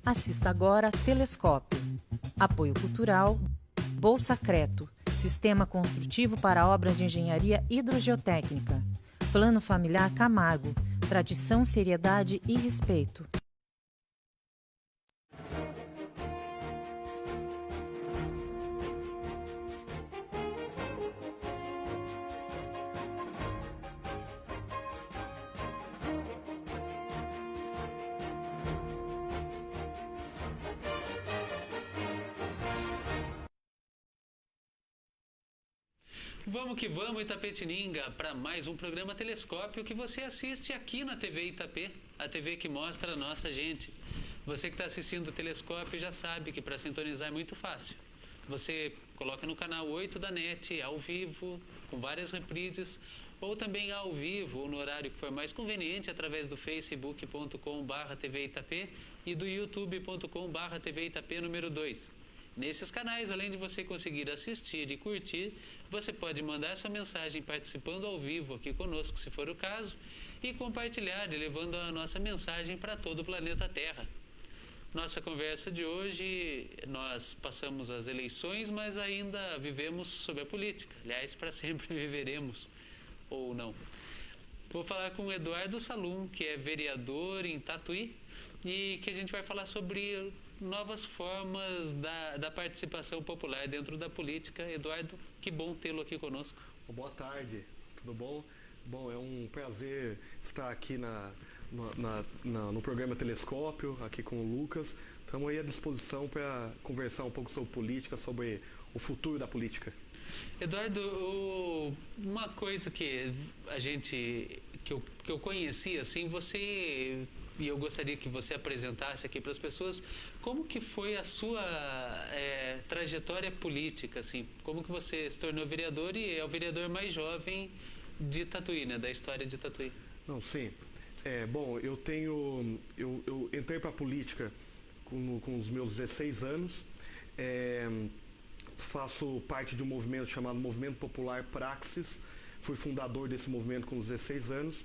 Assista agora Telescópio. Apoio Cultural, Bolsa Creto, Sistema Construtivo para Obras de Engenharia Hidrogeotécnica, Plano Familiar Camargo, tradição, seriedade e respeito. Vamos que vamos, Itapetininga, para mais um programa Telescópio que você assiste aqui na TV Itapê, a TV que mostra a nossa gente. Você que está assistindo o Telescópio já sabe que para sintonizar é muito fácil. Você coloca no canal 8 da NET, ao vivo, com várias reprises, ou também ao vivo, ou no horário que for mais conveniente, através do facebook.com/TV Itapê e do youtube.com/TV Itapê número 2. Nesses canais, além de você conseguir assistir e curtir, você pode mandar sua mensagem participando ao vivo aqui conosco, se for o caso, e compartilhar, levando a nossa mensagem para todo o planeta Terra. Nossa conversa de hoje, nós passamos as eleições, mas ainda vivemos sobre a política. Aliás, para sempre viveremos, ou não. Vou falar com o Eduardo Salum, que é vereador em Tatuí, e que a gente vai falar sobre novas formas da participação popular dentro da política. Eduardo, que bom tê-lo aqui conosco. Boa tarde, tudo bom? Bom, é um prazer estar aqui no programa Telescópio, aqui com o Lucas. Estamos aí à disposição para conversar um pouco sobre política, sobre o futuro da política. Eduardo, uma coisa que eu conheci, assim, você... E eu gostaria que você apresentasse aqui para as pessoas como que foi a sua trajetória política, assim, como que você se tornou vereador e é o vereador mais jovem de Tatuí, né, da história de Tatuí. Não, sim. Bom, eu entrei para a política com os meus 16 anos, faço parte de um movimento chamado Movimento Popular Praxis, fui fundador desse movimento com 16 anos.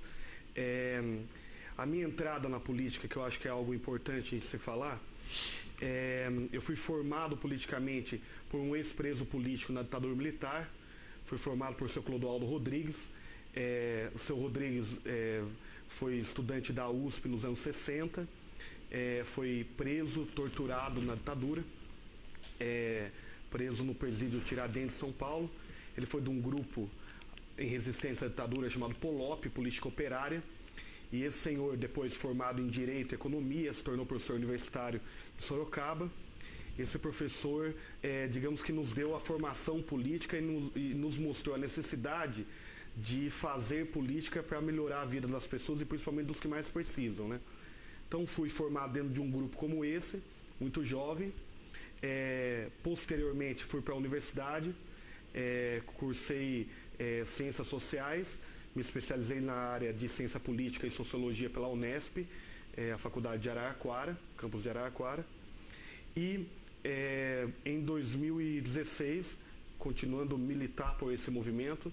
A minha entrada na política, que eu acho que é algo importante de se falar, eu fui formado politicamente por um ex-preso político na ditadura militar, fui formado por seu Clodoaldo Rodrigues. Seu Rodrigues foi estudante da USP nos anos 60, foi preso, torturado na ditadura, preso no presídio Tiradentes, São Paulo. Ele foi de um grupo em resistência à ditadura chamado POLOP, Política Operária. E esse senhor, depois formado em Direito e Economia, se tornou professor universitário em Sorocaba. Esse professor, digamos que nos deu a formação política e nos mostrou a necessidade de fazer política para melhorar a vida das pessoas e principalmente dos que mais precisam, né? Então fui formado dentro de um grupo como esse, muito jovem. Posteriormente fui para a universidade, cursei Ciências Sociais, me especializei na área de Ciência Política e Sociologia pela Unesp, a Faculdade de Araraquara, campus de Araraquara. E em 2016, continuando a militar por esse movimento,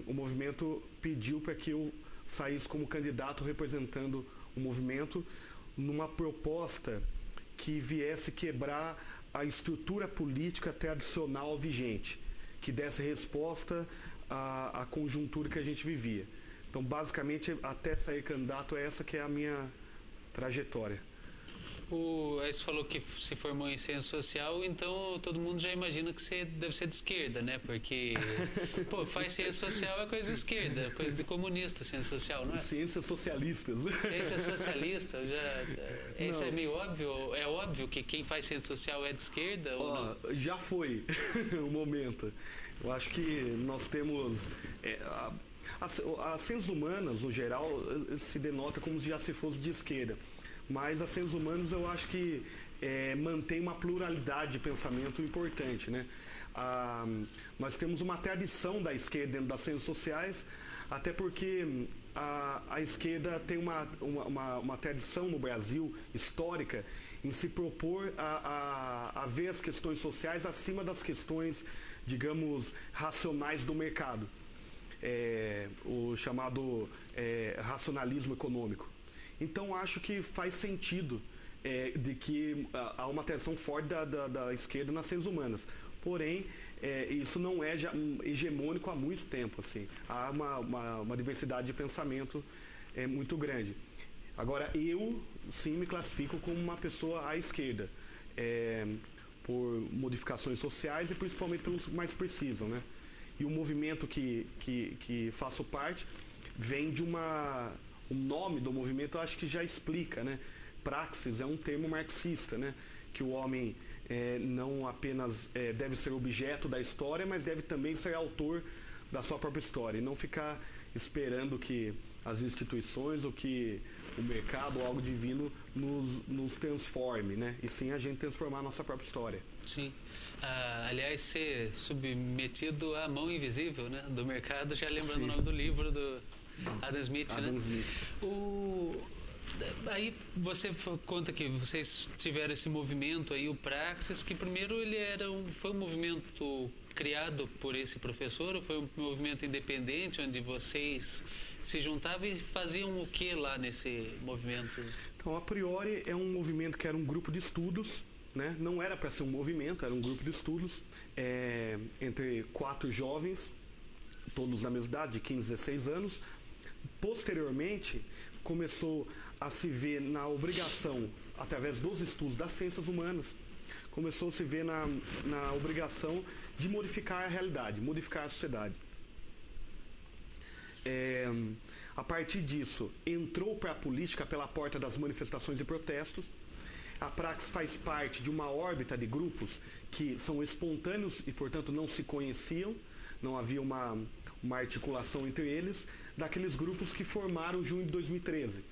o movimento pediu para que eu saísse como candidato representando o movimento numa proposta que viesse quebrar a estrutura política tradicional vigente, que desse resposta à conjuntura que a gente vivia. Então, basicamente, até sair candidato, essa que é a minha trajetória. Aí você falou que se formou em ciência social, então todo mundo já imagina que você deve ser de esquerda, né? Porque, faz ciência social é coisa de esquerda, coisa de comunista, ciência social, não é? Ciências socialistas. Ciência socialista, isso é meio óbvio? É óbvio que quem faz ciência social é de esquerda ou não? Já foi o momento. Eu acho que nós temos... As ciências humanas, no geral, se denota como se já se fosse de esquerda. Mas as ciências humanas eu acho que mantém uma pluralidade de pensamento importante, né? Nós temos uma tradição da esquerda dentro das ciências sociais, até porque a esquerda tem uma tradição no Brasil histórica em se propor a ver as questões sociais acima das questões, digamos, racionais do mercado. O chamado racionalismo econômico. Então acho que faz sentido de que há uma tensão forte da esquerda nas ciências humanas. Porém, isso não é hegemônico há muito tempo. Assim. Há uma diversidade de pensamento muito grande. Agora, eu, sim, me classifico como uma pessoa à esquerda, por modificações sociais e principalmente pelos que mais precisam, né? E o movimento que faço parte vem de o nome do movimento, eu acho que já explica, né? Praxis é um termo marxista, né? Que o homem não apenas deve ser objeto da história, mas deve também ser autor da sua própria história e não ficar esperando que as instituições ou que o mercado ou algo divino nos transforme, né? E sim a gente transformar a nossa própria história. Sim. Aliás, ser submetido à mão invisível, né, do mercado, já lembrando o nome do livro do Adam Smith, Adam né? Smith. Aí você conta que vocês tiveram esse movimento aí, o Praxis, que primeiro ele foi um movimento criado por esse professor, ou foi um movimento independente, onde vocês se juntavam e faziam o que lá nesse movimento? Então, a priori, é um movimento que era um grupo de estudos, né? Não era para ser um movimento, era um grupo de estudos entre 4 jovens, todos na mesma idade, de 15, 16 anos. Posteriormente, começou a se ver na obrigação, através dos estudos das ciências humanas, começou a se ver na obrigação de modificar a realidade, modificar a sociedade. A partir disso, entrou para a política pela porta das manifestações e protestos. A Praxis faz parte de uma órbita de grupos que são espontâneos e, portanto, não se conheciam, não havia uma articulação entre eles, daqueles grupos que formaram junho de 2013.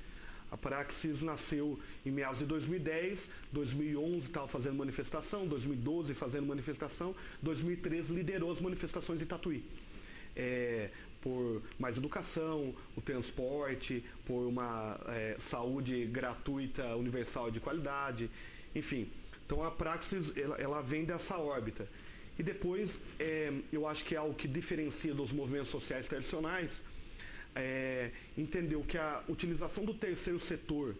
A Praxis nasceu em meados de 2010, 2011 estava fazendo manifestação, 2012 fazendo manifestação, 2013 liderou as manifestações em Tatuí. Por mais educação, o transporte, por uma saúde gratuita, universal de qualidade, enfim. Então a Praxis ela vem dessa órbita. E depois, eu acho que é algo que diferencia dos movimentos sociais tradicionais, entendeu que a utilização do terceiro setor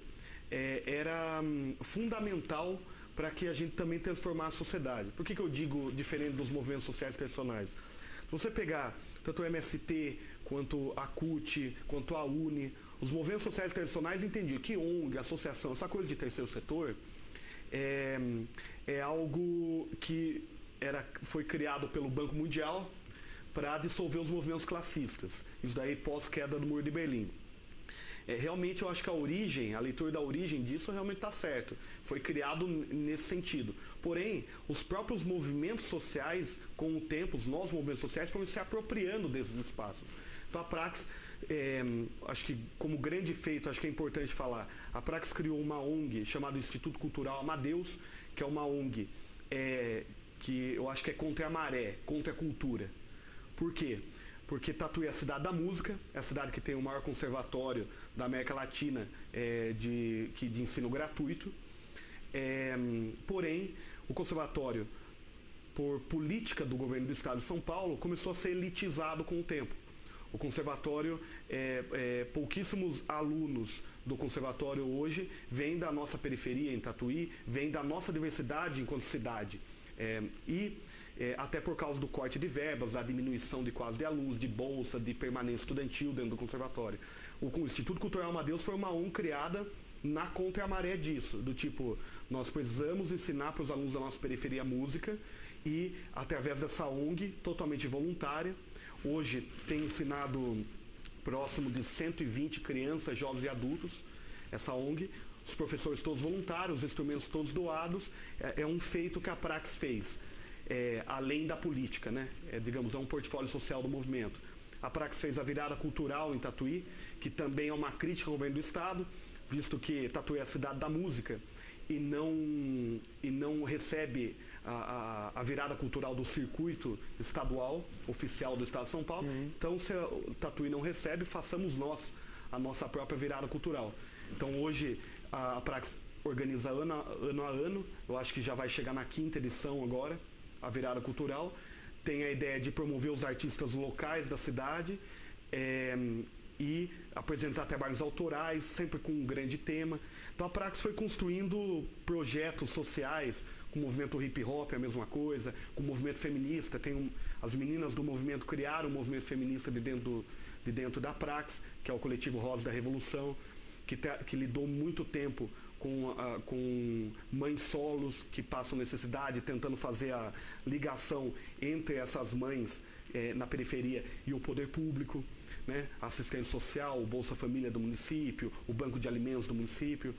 era fundamental para que a gente também transformasse a sociedade. Por que eu digo diferente dos movimentos sociais tradicionais? Se você pegar tanto o MST, quanto a CUT, quanto a UNE, os movimentos sociais tradicionais entendiam que ONG, associação, essa coisa de terceiro setor é algo que foi criado pelo Banco Mundial para dissolver os movimentos classistas. Isso daí pós-queda do Muro de Berlim. Realmente eu acho que a leitura da origem disso realmente está certo. Foi criado nesse sentido. Porém, os próprios movimentos sociais, com o tempo, os novos movimentos sociais foram se apropriando desses espaços. Então a Praxis, acho que como grande feito, acho que é importante falar, a Praxis criou uma ONG chamada Instituto Cultural Amadeus, que é uma ONG que eu acho que é contra a maré, contra a cultura. Por quê? Porque Tatuí é a cidade da música, é a cidade que tem o maior conservatório da América Latina de ensino gratuito. Porém, o conservatório, por política do governo do estado de São Paulo, começou a ser elitizado com o tempo. O conservatório, pouquíssimos alunos do conservatório hoje vêm da nossa periferia em Tatuí, vêm da nossa diversidade enquanto cidade. Até por causa do corte de verbas, da diminuição de quadros de alunos, de bolsa, de permanência estudantil dentro do conservatório. O Instituto Cultural Amadeus foi uma ONG criada na contramaré disso, do tipo, nós precisamos ensinar para os alunos da nossa periferia música e, através dessa ONG, totalmente voluntária, hoje tem ensinado próximo de 120 crianças, jovens e adultos, essa ONG, os professores todos voluntários, os instrumentos todos doados, é um feito que a Praxis fez. Além da política, né? Digamos, é um portfólio social do movimento. A Praxis fez a virada cultural em Tatuí, que também é uma crítica ao governo do estado, visto que Tatuí é a cidade da música e não recebe a virada cultural do circuito estadual, oficial do estado de São Paulo. Então, se Tatuí não recebe, façamos nós a nossa própria virada cultural. Então, hoje, a Praxis organiza ano a ano, eu acho que já vai chegar na 5ª edição agora, a virada cultural, tem a ideia de promover os artistas locais da cidade, e apresentar trabalhos autorais, sempre com um grande tema. Então a Praxis foi construindo projetos sociais, com o movimento hip hop é a mesma coisa, com o movimento feminista, as meninas do movimento criaram um movimento feminista de dentro da Praxis, que é o coletivo Rosa da Revolução, que lidou muito tempo com mães solos que passam necessidade, tentando fazer a ligação entre essas mães na periferia e o poder público, né? Assistente social, o Bolsa Família do município, o Banco de Alimentos do município.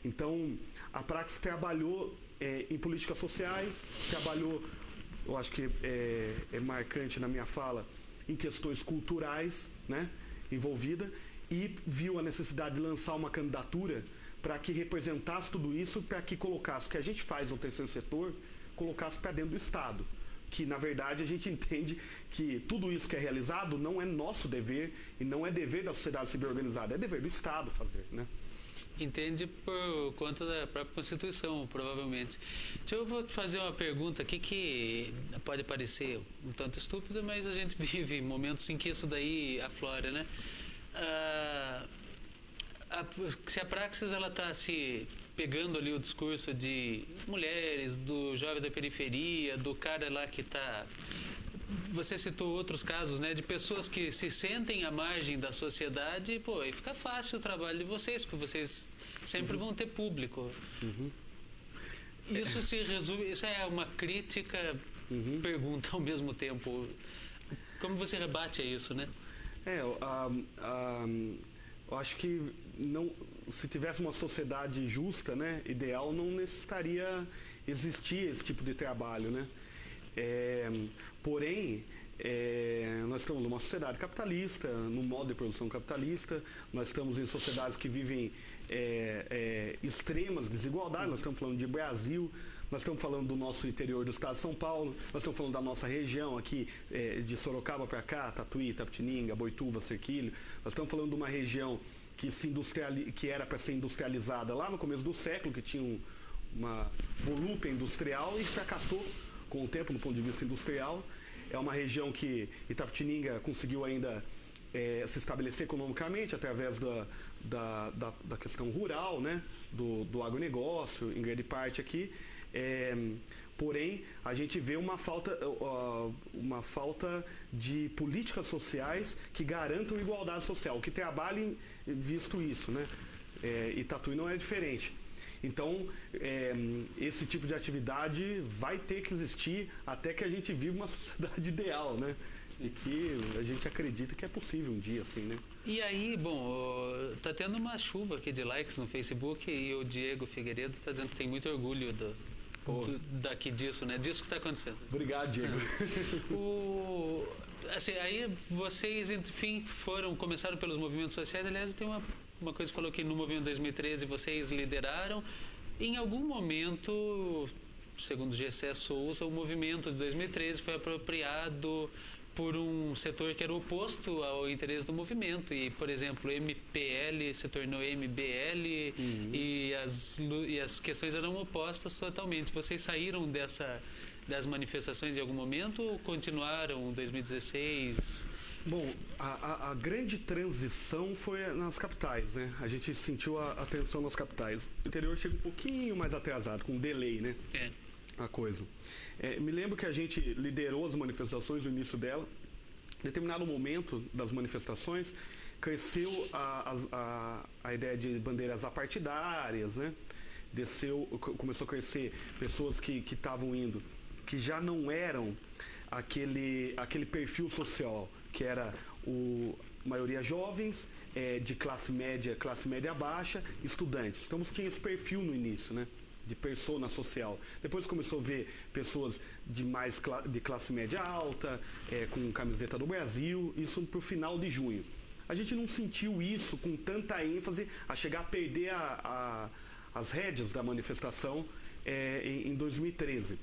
Então, a Praxis trabalhou em políticas sociais, trabalhou, eu acho que é marcante na minha fala, em questões culturais, né, envolvida, e viu a necessidade de lançar uma candidatura para que representasse tudo isso, para que colocasse o que a gente faz no terceiro setor, colocasse para dentro do Estado. Que, na verdade, a gente entende que tudo isso que é realizado não é nosso dever e não é dever da sociedade civil organizada, é dever do Estado fazer, né? Entende por conta da própria Constituição, provavelmente. Eu vou fazer uma pergunta aqui que pode parecer um tanto estúpida, mas a gente vive momentos em que isso daí aflora, né? Se a Praxis está se pegando ali o discurso de mulheres, do jovem da periferia, do cara lá que está... Você citou outros casos, né, de pessoas que se sentem à margem da sociedade, e fica fácil o trabalho de vocês, porque vocês sempre vão ter público. Isso se resume, isso é uma crítica, pergunta ao mesmo tempo. Como você rebate a isso, né? Eu acho que se tivesse uma sociedade justa, né, ideal, não necessitaria existir esse tipo de trabalho, né? Porém, nós estamos numa sociedade capitalista, num modo de produção capitalista, nós estamos em sociedades que vivem extremas desigualdades, nós estamos falando de Brasil, nós estamos falando do nosso interior do estado de São Paulo, nós estamos falando da nossa região aqui, de Sorocaba para cá, Tatuí, Itapetininga, Boituva, Cerquilho, nós estamos falando de uma região que era para ser industrializada lá no começo do século, que tinha uma volúpia industrial e fracassou com o tempo, do ponto de vista industrial. É uma região que Itapetininga conseguiu ainda se estabelecer economicamente através da questão rural, né? do agronegócio, em grande parte aqui. Porém, a gente vê uma falta de políticas sociais que garantam igualdade social, que trabalhem visto isso, né? E Tatuí não é diferente. Então, esse tipo de atividade vai ter que existir até que a gente viva uma sociedade ideal, né? E que a gente acredita que é possível um dia, assim, né? E aí, tá tendo uma chuva aqui de likes no Facebook e o Diego Figueiredo está dizendo que tem muito orgulho disso, né? Disso que está acontecendo. Obrigado, Diego. Assim, aí vocês, enfim, começaram pelos movimentos sociais. Aliás, tem uma coisa que falou que no movimento 2013 vocês lideraram. Em algum momento, segundo Gessé Souza, o movimento de 2013 foi apropriado por um setor que era oposto ao interesse do movimento. E, por exemplo, o MPL se tornou MBL e as questões eram opostas totalmente. Vocês saíram das manifestações em algum momento ou continuaram em 2016? Bom, a grande transição foi nas capitais, né? A gente sentiu a tensão nas capitais. O interior chega um pouquinho mais atrasado, com um delay, né? A coisa. Me lembro que a gente liderou as manifestações no início dela. Em determinado momento das manifestações, cresceu a ideia de bandeiras apartidárias, né? Começou a crescer pessoas que estavam indo, que já não eram aquele perfil social, que era maioria jovens, de classe média baixa, estudantes. Então tinha esse perfil no início, né? De persona social. Depois começou a ver pessoas de classe média alta, com camiseta do Brasil, isso para o final de junho. A gente não sentiu isso com tanta ênfase a chegar a perder as rédeas da manifestação em 2013.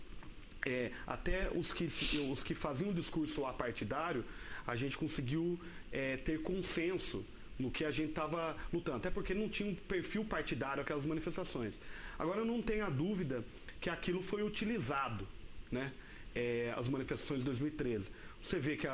Até os que faziam o discurso apartidário, a gente conseguiu ter consenso no que a gente estava lutando, até porque não tinha um perfil partidário aquelas manifestações. Agora, não tenha dúvida que aquilo foi utilizado, né? As manifestações de 2013. Você vê que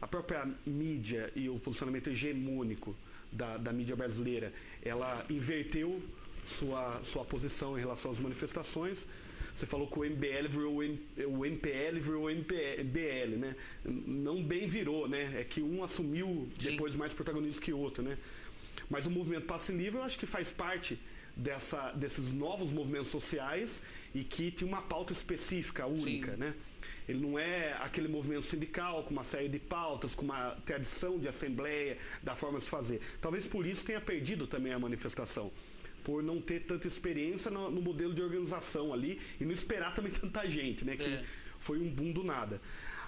a própria mídia e o posicionamento hegemônico da mídia brasileira, ela inverteu sua posição em relação às manifestações. Você falou que o MBL virou o MPL virou o MBL, né? Não bem virou, né? É que um assumiu depois mais protagonismo que o outro, né? Mas o movimento Passe Livre eu acho que faz parte desses novos movimentos sociais e que tinha uma pauta específica, única, né? Ele não é aquele movimento sindical com uma série de pautas, com uma tradição de assembleia, da forma de se fazer. Talvez por isso tenha perdido também a manifestação, por não ter tanta experiência no modelo de organização ali e não esperar também tanta gente, né? Que foi um boom do nada.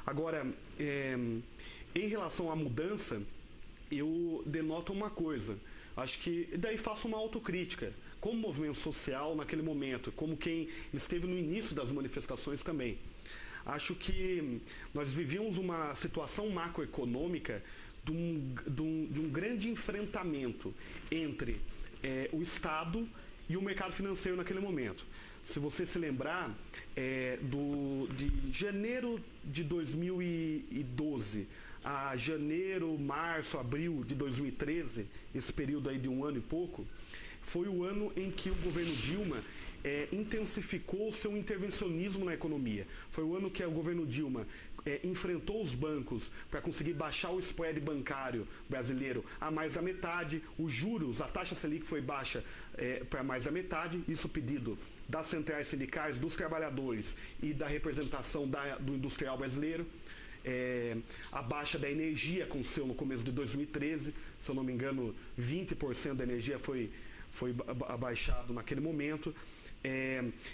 Agora, em relação à mudança, eu denoto uma coisa. Acho que daí faço uma autocrítica. Como movimento social naquele momento, como quem esteve no início das manifestações também. Acho que nós vivíamos uma situação macroeconômica de um grande enfrentamento entre o Estado e o mercado financeiro naquele momento. Se você se lembrar, de janeiro de 2012 a janeiro, março, abril de 2013, esse período aí de um ano e pouco, foi o ano em que o governo Dilma intensificou o seu intervencionismo na economia. Foi o ano que o governo Dilma enfrentou os bancos para conseguir baixar o spread bancário brasileiro a mais da metade, os juros, a taxa Selic foi baixa para mais da metade, isso pedido das centrais sindicais, dos trabalhadores e da representação do industrial brasileiro. A baixa da energia aconteceu no começo de 2013, se eu não me engano 20% da energia foi abaixado naquele momento.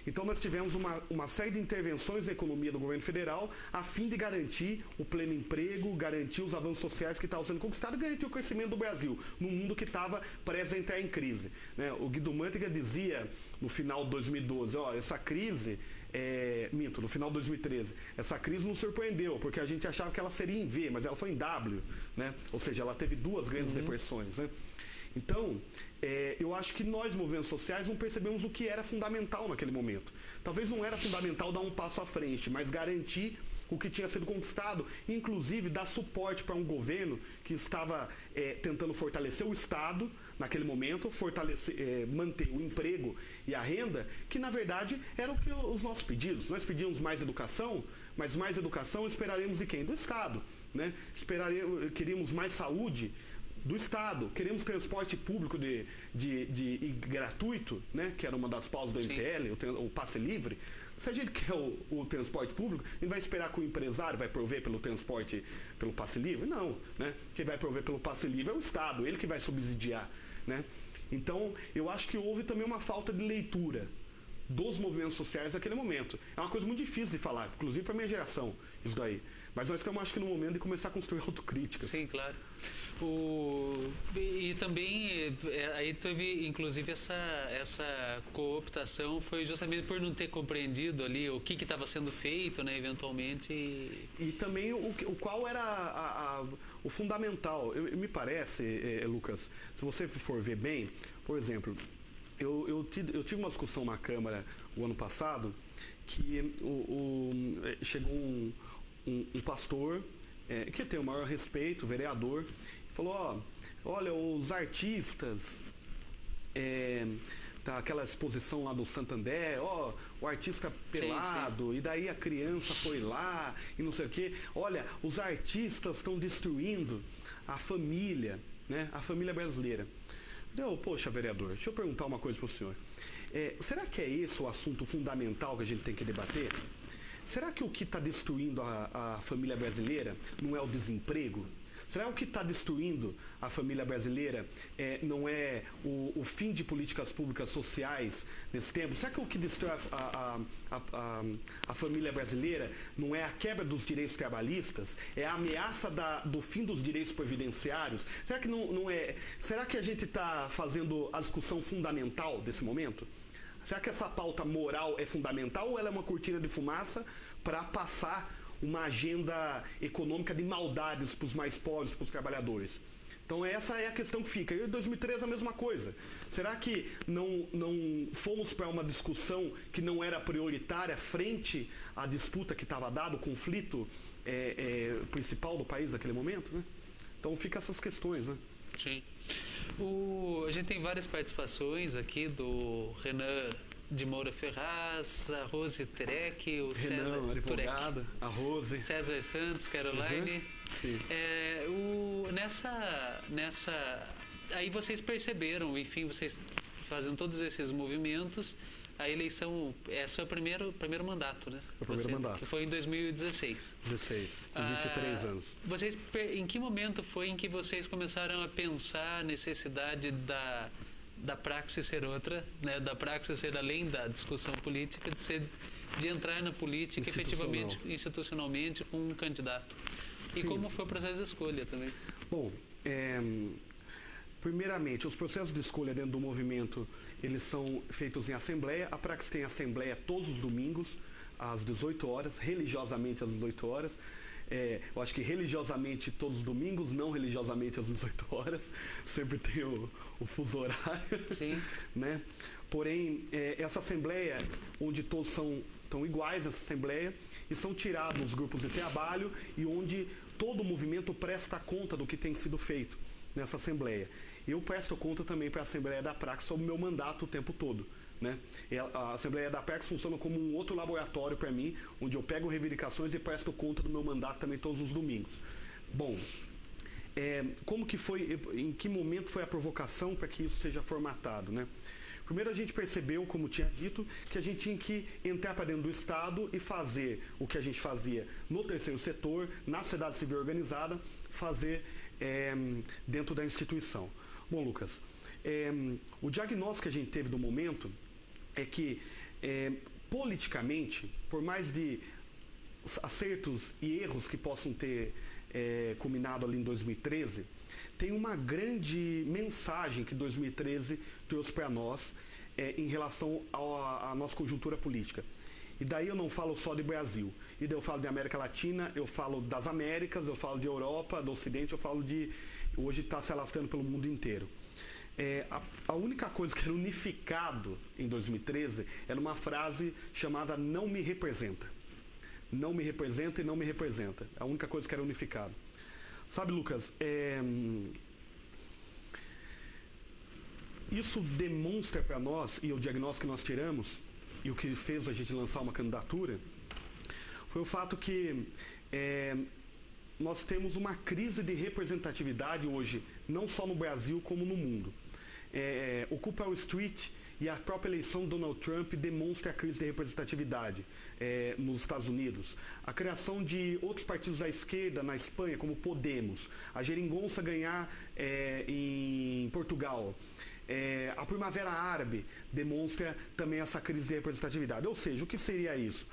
Então nós tivemos uma série de intervenções na economia do governo federal a fim de garantir o pleno emprego, garantir os avanços sociais que estavam sendo conquistados e garantir o crescimento do Brasil num mundo que estava prestes a entrar em crise, né? O Guido Mantega dizia no final de 2012, essa crise, no final de 2013, essa crise nos surpreendeu, porque a gente achava que ela seria em V, mas ela foi em W, né? Ou seja, ela teve duas grandes depressões, né? Então, eu acho que nós, movimentos sociais, não percebemos o que era fundamental naquele momento. Talvez não era fundamental dar um passo à frente, mas garantir o que tinha sido conquistado, inclusive dar suporte para um governo que estava tentando fortalecer o Estado naquele momento, manter o emprego e a renda, que na verdade era o que os nossos pedidos. Nós pedíamos mais educação, mas mais educação esperaremos de quem? Do Estado, né? Queríamos mais saúde do Estado, queremos transporte público e gratuito, né? Que era uma das pautas do MPL, o passe livre. Se a gente quer o transporte público, a gente vai esperar que o empresário vai prover pelo transporte, pelo passe livre? Não, né? Quem vai prover pelo passe livre é o Estado, ele que vai subsidiar, né? Então, eu acho que houve também uma falta de leitura dos movimentos sociais naquele momento. É uma coisa muito difícil de falar, inclusive para a minha geração, isso daí. Mas nós estamos, acho que, no momento de começar a construir autocríticas. Sim, claro. E também, aí teve, inclusive, essa cooptação foi justamente por não ter compreendido ali o que estava sendo feito, né, eventualmente. E também qual era o fundamental. Me parece, Lucas, se você for ver bem, por exemplo, eu tive uma discussão na Câmara o ano passado que chegou um pastor que tem o maior respeito, vereador, falou, olha, os artistas, tá aquela exposição lá do Santander, o artista pelado, sim. E daí a criança foi lá e não sei o quê. Olha, os artistas estão destruindo a família, né? A família brasileira. Poxa, vereador, deixa eu perguntar uma coisa para o senhor. Será que é esse o assunto fundamental que a gente tem que debater? Será que o que está destruindo a família brasileira não é o desemprego? Será que o que está destruindo a família brasileira não é o fim de políticas públicas sociais nesse tempo? Será que o que destrói a família brasileira não é a quebra dos direitos trabalhistas? É a ameaça do fim dos direitos previdenciários? Será que não é? Será que a gente está fazendo a discussão fundamental desse momento? Será que essa pauta moral é fundamental ou ela é uma cortina de fumaça para passar uma agenda econômica de maldades para os mais pobres, para os trabalhadores? Então essa é a questão que fica. E em 2013 a mesma coisa. Será que não fomos para uma discussão que não era prioritária frente à disputa que estava dada, o conflito principal do país naquele momento? Né? Então fica essas questões. Né? Sim. A gente tem várias participações aqui do Renan de Moura Ferraz, a Rose Terek, o Renan, César advogada, a Rose, César Santos, Caroline. Sim. Aí vocês perceberam, enfim, vocês fazendo todos esses movimentos, a eleição é seu primeiro mandato, né? O primeiro mandato. Que foi em 2016. 16, com 23 anos. Em que momento foi em que vocês começaram a pensar a necessidade da praxis ser outra, né? Da praxis ser além da discussão política, de entrar na política efetivamente, institucionalmente, com um candidato? E como foi o processo de escolha também? Bom, primeiramente, os processos de escolha dentro do movimento, eles são feitos em assembleia. A Praxis tem assembleia todos os domingos, às 18 horas, religiosamente às 18 horas. Eu acho que religiosamente todos os domingos, não religiosamente às 18 horas. Sempre tem o fuso horário. Sim. Né? Porém, essa assembleia, onde todos estão iguais, essa assembleia, e são tirados os grupos de trabalho e onde todo o movimento presta conta do que tem sido feito nessa assembleia. Eu presto conta também para a Assembleia da Praxis sobre o meu mandato o tempo todo. Né? A Assembleia da Praxis funciona como um outro laboratório para mim, onde eu pego reivindicações e presto conta do meu mandato também todos os domingos. Bom, como que foi, em que momento foi a provocação para que isso seja formatado? Né? Primeiro a gente percebeu, como tinha dito, que a gente tinha que entrar para dentro do Estado e fazer o que a gente fazia no terceiro setor, na sociedade civil organizada, fazer dentro da instituição. Bom, Lucas, o diagnóstico que a gente teve do momento é que, politicamente, por mais de acertos e erros que possam ter culminado ali em 2013, tem uma grande mensagem que 2013 trouxe para nós em relação à nossa conjuntura política. E daí eu não falo só de Brasil. E daí eu falo de América Latina, eu falo das Américas, eu falo de Europa, do Ocidente, eu falo de... Hoje está se alastrando pelo mundo inteiro. A única coisa que era unificado em 2013 era uma frase chamada "não me representa". Não me representa e não me representa. A única coisa que era unificado. Sabe, Lucas, isso demonstra para nós, e o diagnóstico que nós tiramos, e o que fez a gente lançar uma candidatura, foi o fato que nós temos uma crise de representatividade hoje, não só no Brasil, como no mundo. Occupy Wall Street e a própria eleição de Donald Trump demonstra a crise de representatividade nos Estados Unidos. A criação de outros partidos à esquerda na Espanha, como Podemos. A geringonça ganhar em Portugal. A Primavera Árabe demonstra também essa crise de representatividade. Ou seja, o que seria isso?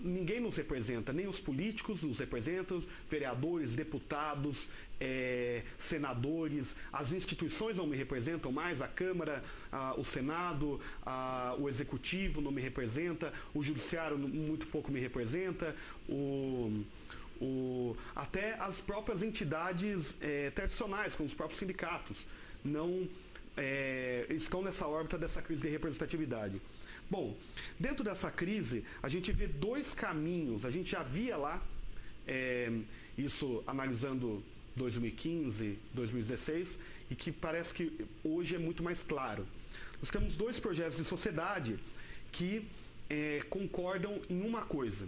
Ninguém nos representa, nem os políticos nos representam, vereadores, deputados, senadores, as instituições não me representam mais, a Câmara, o Senado, o Executivo não me representa, o Judiciário muito pouco me representa, até as próprias entidades tradicionais, como os próprios sindicatos, não estão nessa órbita dessa crise de representatividade. Bom, dentro dessa crise, a gente vê dois caminhos. A gente já via lá, isso analisando 2015, 2016, e que parece que hoje é muito mais claro. Nós temos dois projetos de sociedade que concordam em uma coisa.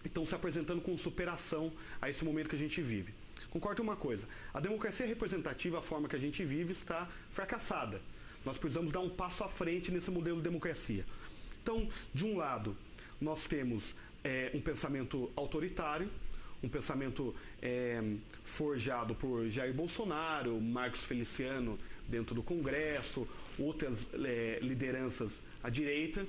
Estão se apresentando com superação a esse momento que a gente vive. Concordo em uma coisa, a democracia representativa, a forma que a gente vive, está fracassada. Nós precisamos dar um passo à frente nesse modelo de democracia. Então, de um lado, nós temos um pensamento autoritário, um pensamento forjado por Jair Bolsonaro, Marcos Feliciano dentro do Congresso, outras lideranças à direita.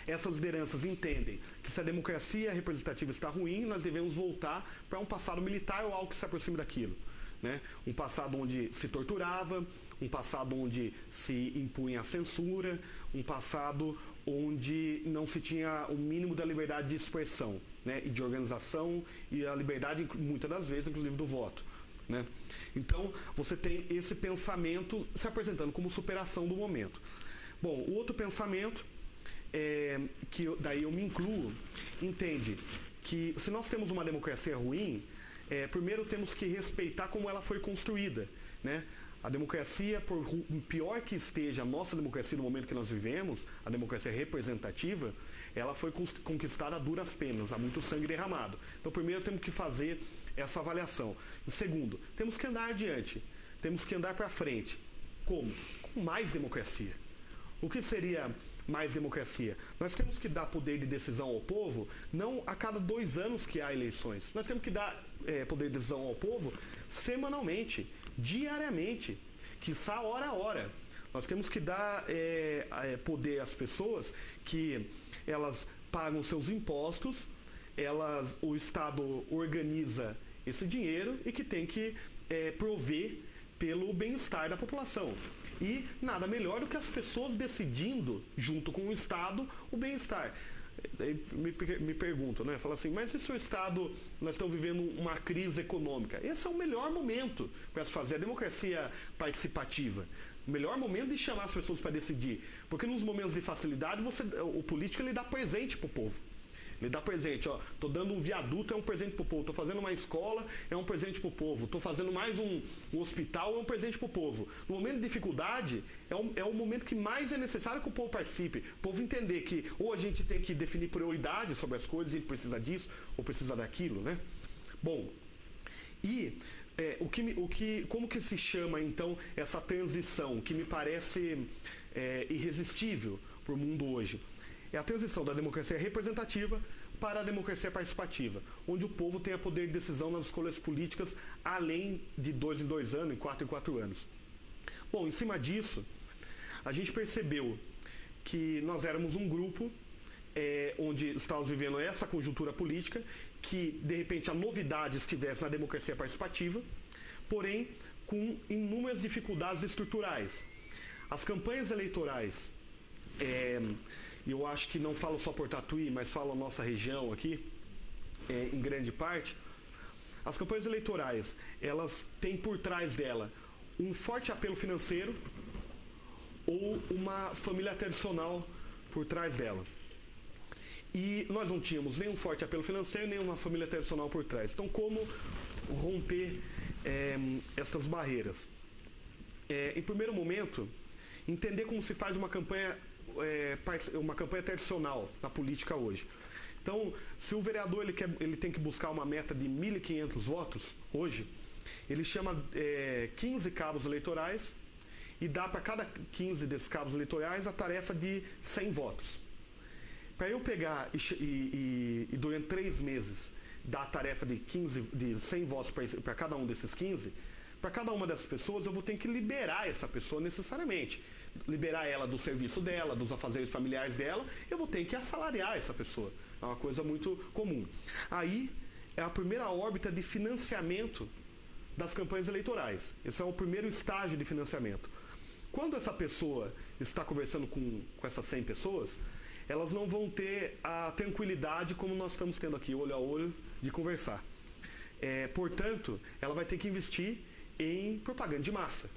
Essas lideranças entendem que se a democracia representativa está ruim, nós devemos voltar para um passado militar ou algo que se aproxime daquilo. Né? Um passado onde se torturava, um passado onde se impunha a censura, um passado onde não se tinha o mínimo da liberdade de expressão, né? E de organização e a liberdade, muitas das vezes, inclusive do voto. né? Então, você tem esse pensamento se apresentando como superação do momento. Bom, o outro pensamento, que daí eu me incluo, entende que se nós temos uma democracia ruim, primeiro temos que respeitar como ela foi construída, né? A democracia, por pior que esteja a nossa democracia no momento que nós vivemos, a democracia representativa, ela foi conquistada a duras penas, há muito sangue derramado. Então, primeiro temos que fazer essa avaliação. E segundo, temos que andar adiante, temos que andar para frente. Como? Com mais democracia. O que seria mais democracia? Nós temos que dar poder de decisão ao povo, não a cada 2 anos que há eleições. Nós temos que dar poder de decisão ao povo semanalmente, diariamente, quiçá hora a hora. Nós temos que dar poder às pessoas que elas pagam seus impostos, o Estado organiza esse dinheiro e que tem que prover pelo bem-estar da população. E nada melhor do que as pessoas decidindo, junto com o Estado, o bem-estar. Me perguntam, né? Fala assim, mas se o Estado, nós estamos vivendo uma crise econômica, esse é o melhor momento para se fazer a democracia participativa. O melhor momento de chamar as pessoas para decidir. Porque nos momentos de facilidade, o político ele dá presente para o povo. Ele dá presente, ó, tô dando um viaduto, é um presente pro povo, tô fazendo uma escola, é um presente pro povo, tô fazendo mais um hospital, é um presente pro povo. No momento de dificuldade, é o momento que mais é necessário que o povo participe, o povo entender que ou a gente tem que definir prioridades sobre as coisas, a gente precisa disso ou precisa daquilo, né? Bom, e como que se chama então essa transição que me parece irresistível para o mundo hoje? É a transição da democracia representativa para a democracia participativa, onde o povo tenha poder de decisão nas escolhas políticas além de 2 em 2 anos, em 4 em 4 anos. Bom, em cima disso, a gente percebeu que nós éramos um grupo onde estávamos vivendo essa conjuntura política, que de repente a novidade estivesse na democracia participativa, porém com inúmeras dificuldades estruturais. As campanhas eleitorais, eu acho que não falo só por Tatuí, mas falo a nossa região aqui, em grande parte, as campanhas eleitorais, elas têm por trás dela um forte apelo financeiro ou uma família tradicional por trás dela. E nós não tínhamos nem um forte apelo financeiro, nem uma família tradicional por trás. Então, como romper essas barreiras? Em primeiro momento, entender como se faz uma campanha tradicional na política hoje. Então, se o vereador ele tem que buscar uma meta de 1.500 votos hoje, ele chama 15 cabos eleitorais e dá para cada 15 desses cabos eleitorais a tarefa de 100 votos. Para eu pegar e durante 3 meses dar a tarefa de 100 votos para cada um desses 15, para cada uma dessas pessoas eu vou ter que liberar essa pessoa necessariamente. Liberar ela do serviço dela, dos afazeres familiares dela, eu vou ter que assalariar essa pessoa. É uma coisa muito comum. Aí é a primeira órbita de financiamento das campanhas eleitorais. Esse é o primeiro estágio de financiamento. Quando essa pessoa está conversando com essas 100 pessoas, elas não vão ter a tranquilidade como nós estamos tendo aqui, olho a olho, de conversar. Portanto, ela vai ter que investir em propaganda de massa.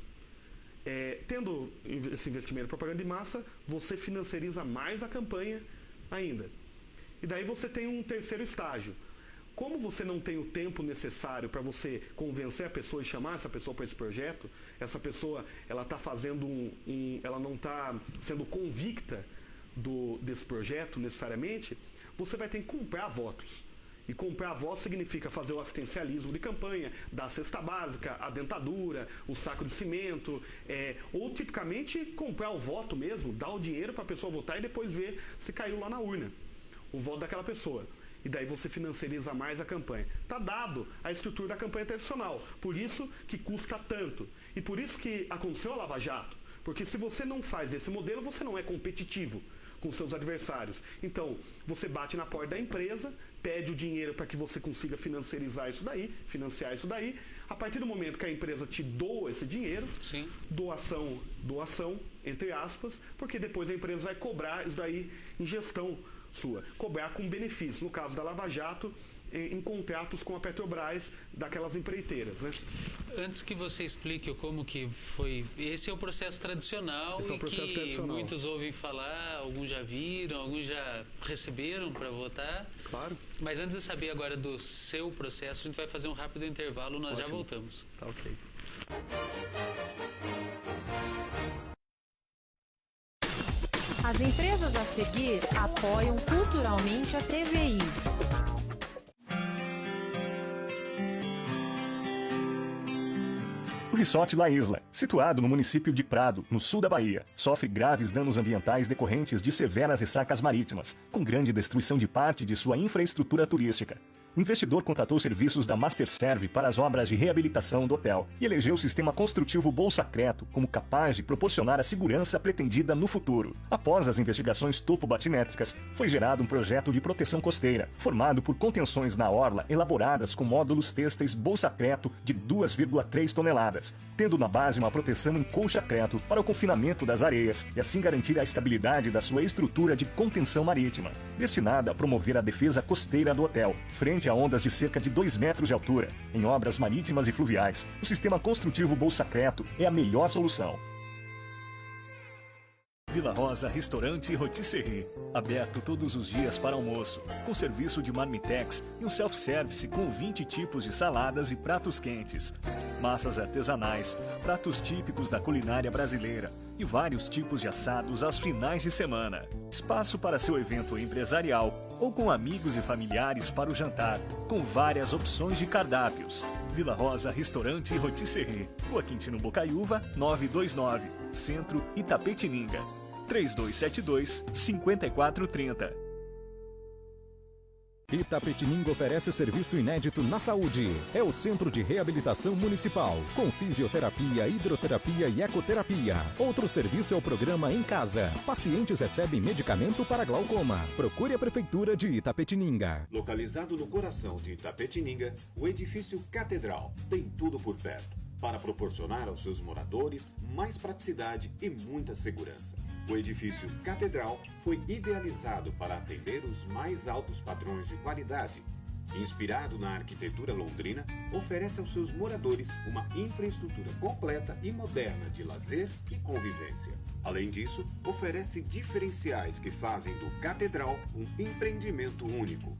Tendo esse investimento em propaganda de massa, você financiariza mais a campanha ainda. E daí você tem um terceiro estágio. Como você não tem o tempo necessário para você convencer a pessoa e chamar essa pessoa para esse projeto, essa pessoa ela está fazendo ela não está sendo convicta desse projeto necessariamente, você vai ter que comprar votos. E comprar votos significa fazer o assistencialismo de campanha, dar a cesta básica, a dentadura, o saco de cimento, ou tipicamente comprar o voto mesmo, dar o dinheiro para a pessoa votar e depois ver se caiu lá na urna o voto daquela pessoa. E daí você financiariza mais a campanha. Está dado a estrutura da campanha tradicional. Por isso que custa tanto. E por isso que aconteceu a Lava Jato. Porque se você não faz esse modelo, você não é competitivo com seus adversários. Então, você bate na porta da empresa, pede o dinheiro para que você consiga financiar isso daí. A partir do momento que a empresa te doa esse dinheiro, sim, doação, entre aspas, porque depois a empresa vai cobrar isso daí em gestão sua, cobrar com benefício. No caso da Lava Jato, em contratos com a Petrobras daquelas empreiteiras, né? Antes que você explique como que foi, esse é o processo tradicional que muitos ouvem falar, alguns já viram, alguns já receberam para votar. Claro. Mas antes de saber agora do seu processo, a gente vai fazer um rápido intervalo, nós já voltamos. Tá ok. As empresas a seguir apoiam culturalmente a TVI. O Resort La Isla, situado no município de Prado, no sul da Bahia, sofre graves danos ambientais decorrentes de severas ressacas marítimas, com grande destruição de parte de sua infraestrutura turística. O investidor contratou serviços da Masterserve para as obras de reabilitação do hotel e elegeu o sistema construtivo Bolsacreto como capaz de proporcionar a segurança pretendida no futuro. Após as investigações topo-batimétricas, foi gerado um projeto de proteção costeira, formado por contenções na orla elaboradas com módulos têxteis Bolsacreto de 2,3 toneladas, tendo na base uma proteção em colchacreto para o confinamento das areias e assim garantir a estabilidade da sua estrutura de contenção marítima, destinada a promover a defesa costeira do hotel, frente a ondas de cerca de 2 metros de altura. Em obras marítimas e fluviais, o sistema construtivo Bolsacreto é a melhor solução. Vila Rosa Restaurante e Rotisserie, aberto todos os dias para almoço, com serviço de marmitex e um self-service com 20 tipos de saladas e pratos quentes, massas artesanais, pratos típicos da culinária brasileira e vários tipos de assados aos finais de semana. Espaço para seu evento empresarial ou com amigos e familiares para o jantar, com várias opções de cardápios. Vila Rosa Restaurante e Rotisserie, Rua Quintino Bocaiúva, 929, Centro, Itapetininga. 3272-5430. Itapetininga oferece serviço inédito na saúde. É o Centro de Reabilitação Municipal, com fisioterapia, hidroterapia e ecoterapia. Outro serviço é o programa Em Casa. Pacientes recebem medicamento para glaucoma. Procure a Prefeitura de Itapetininga. Localizado no coração de Itapetininga, o edifício Catedral tem tudo por perto, para proporcionar aos seus moradores mais praticidade e muita segurança. O edifício Catedral foi idealizado para atender os mais altos padrões de qualidade. Inspirado na arquitetura londrina, oferece aos seus moradores uma infraestrutura completa e moderna de lazer e convivência. Além disso, oferece diferenciais que fazem do Catedral um empreendimento único.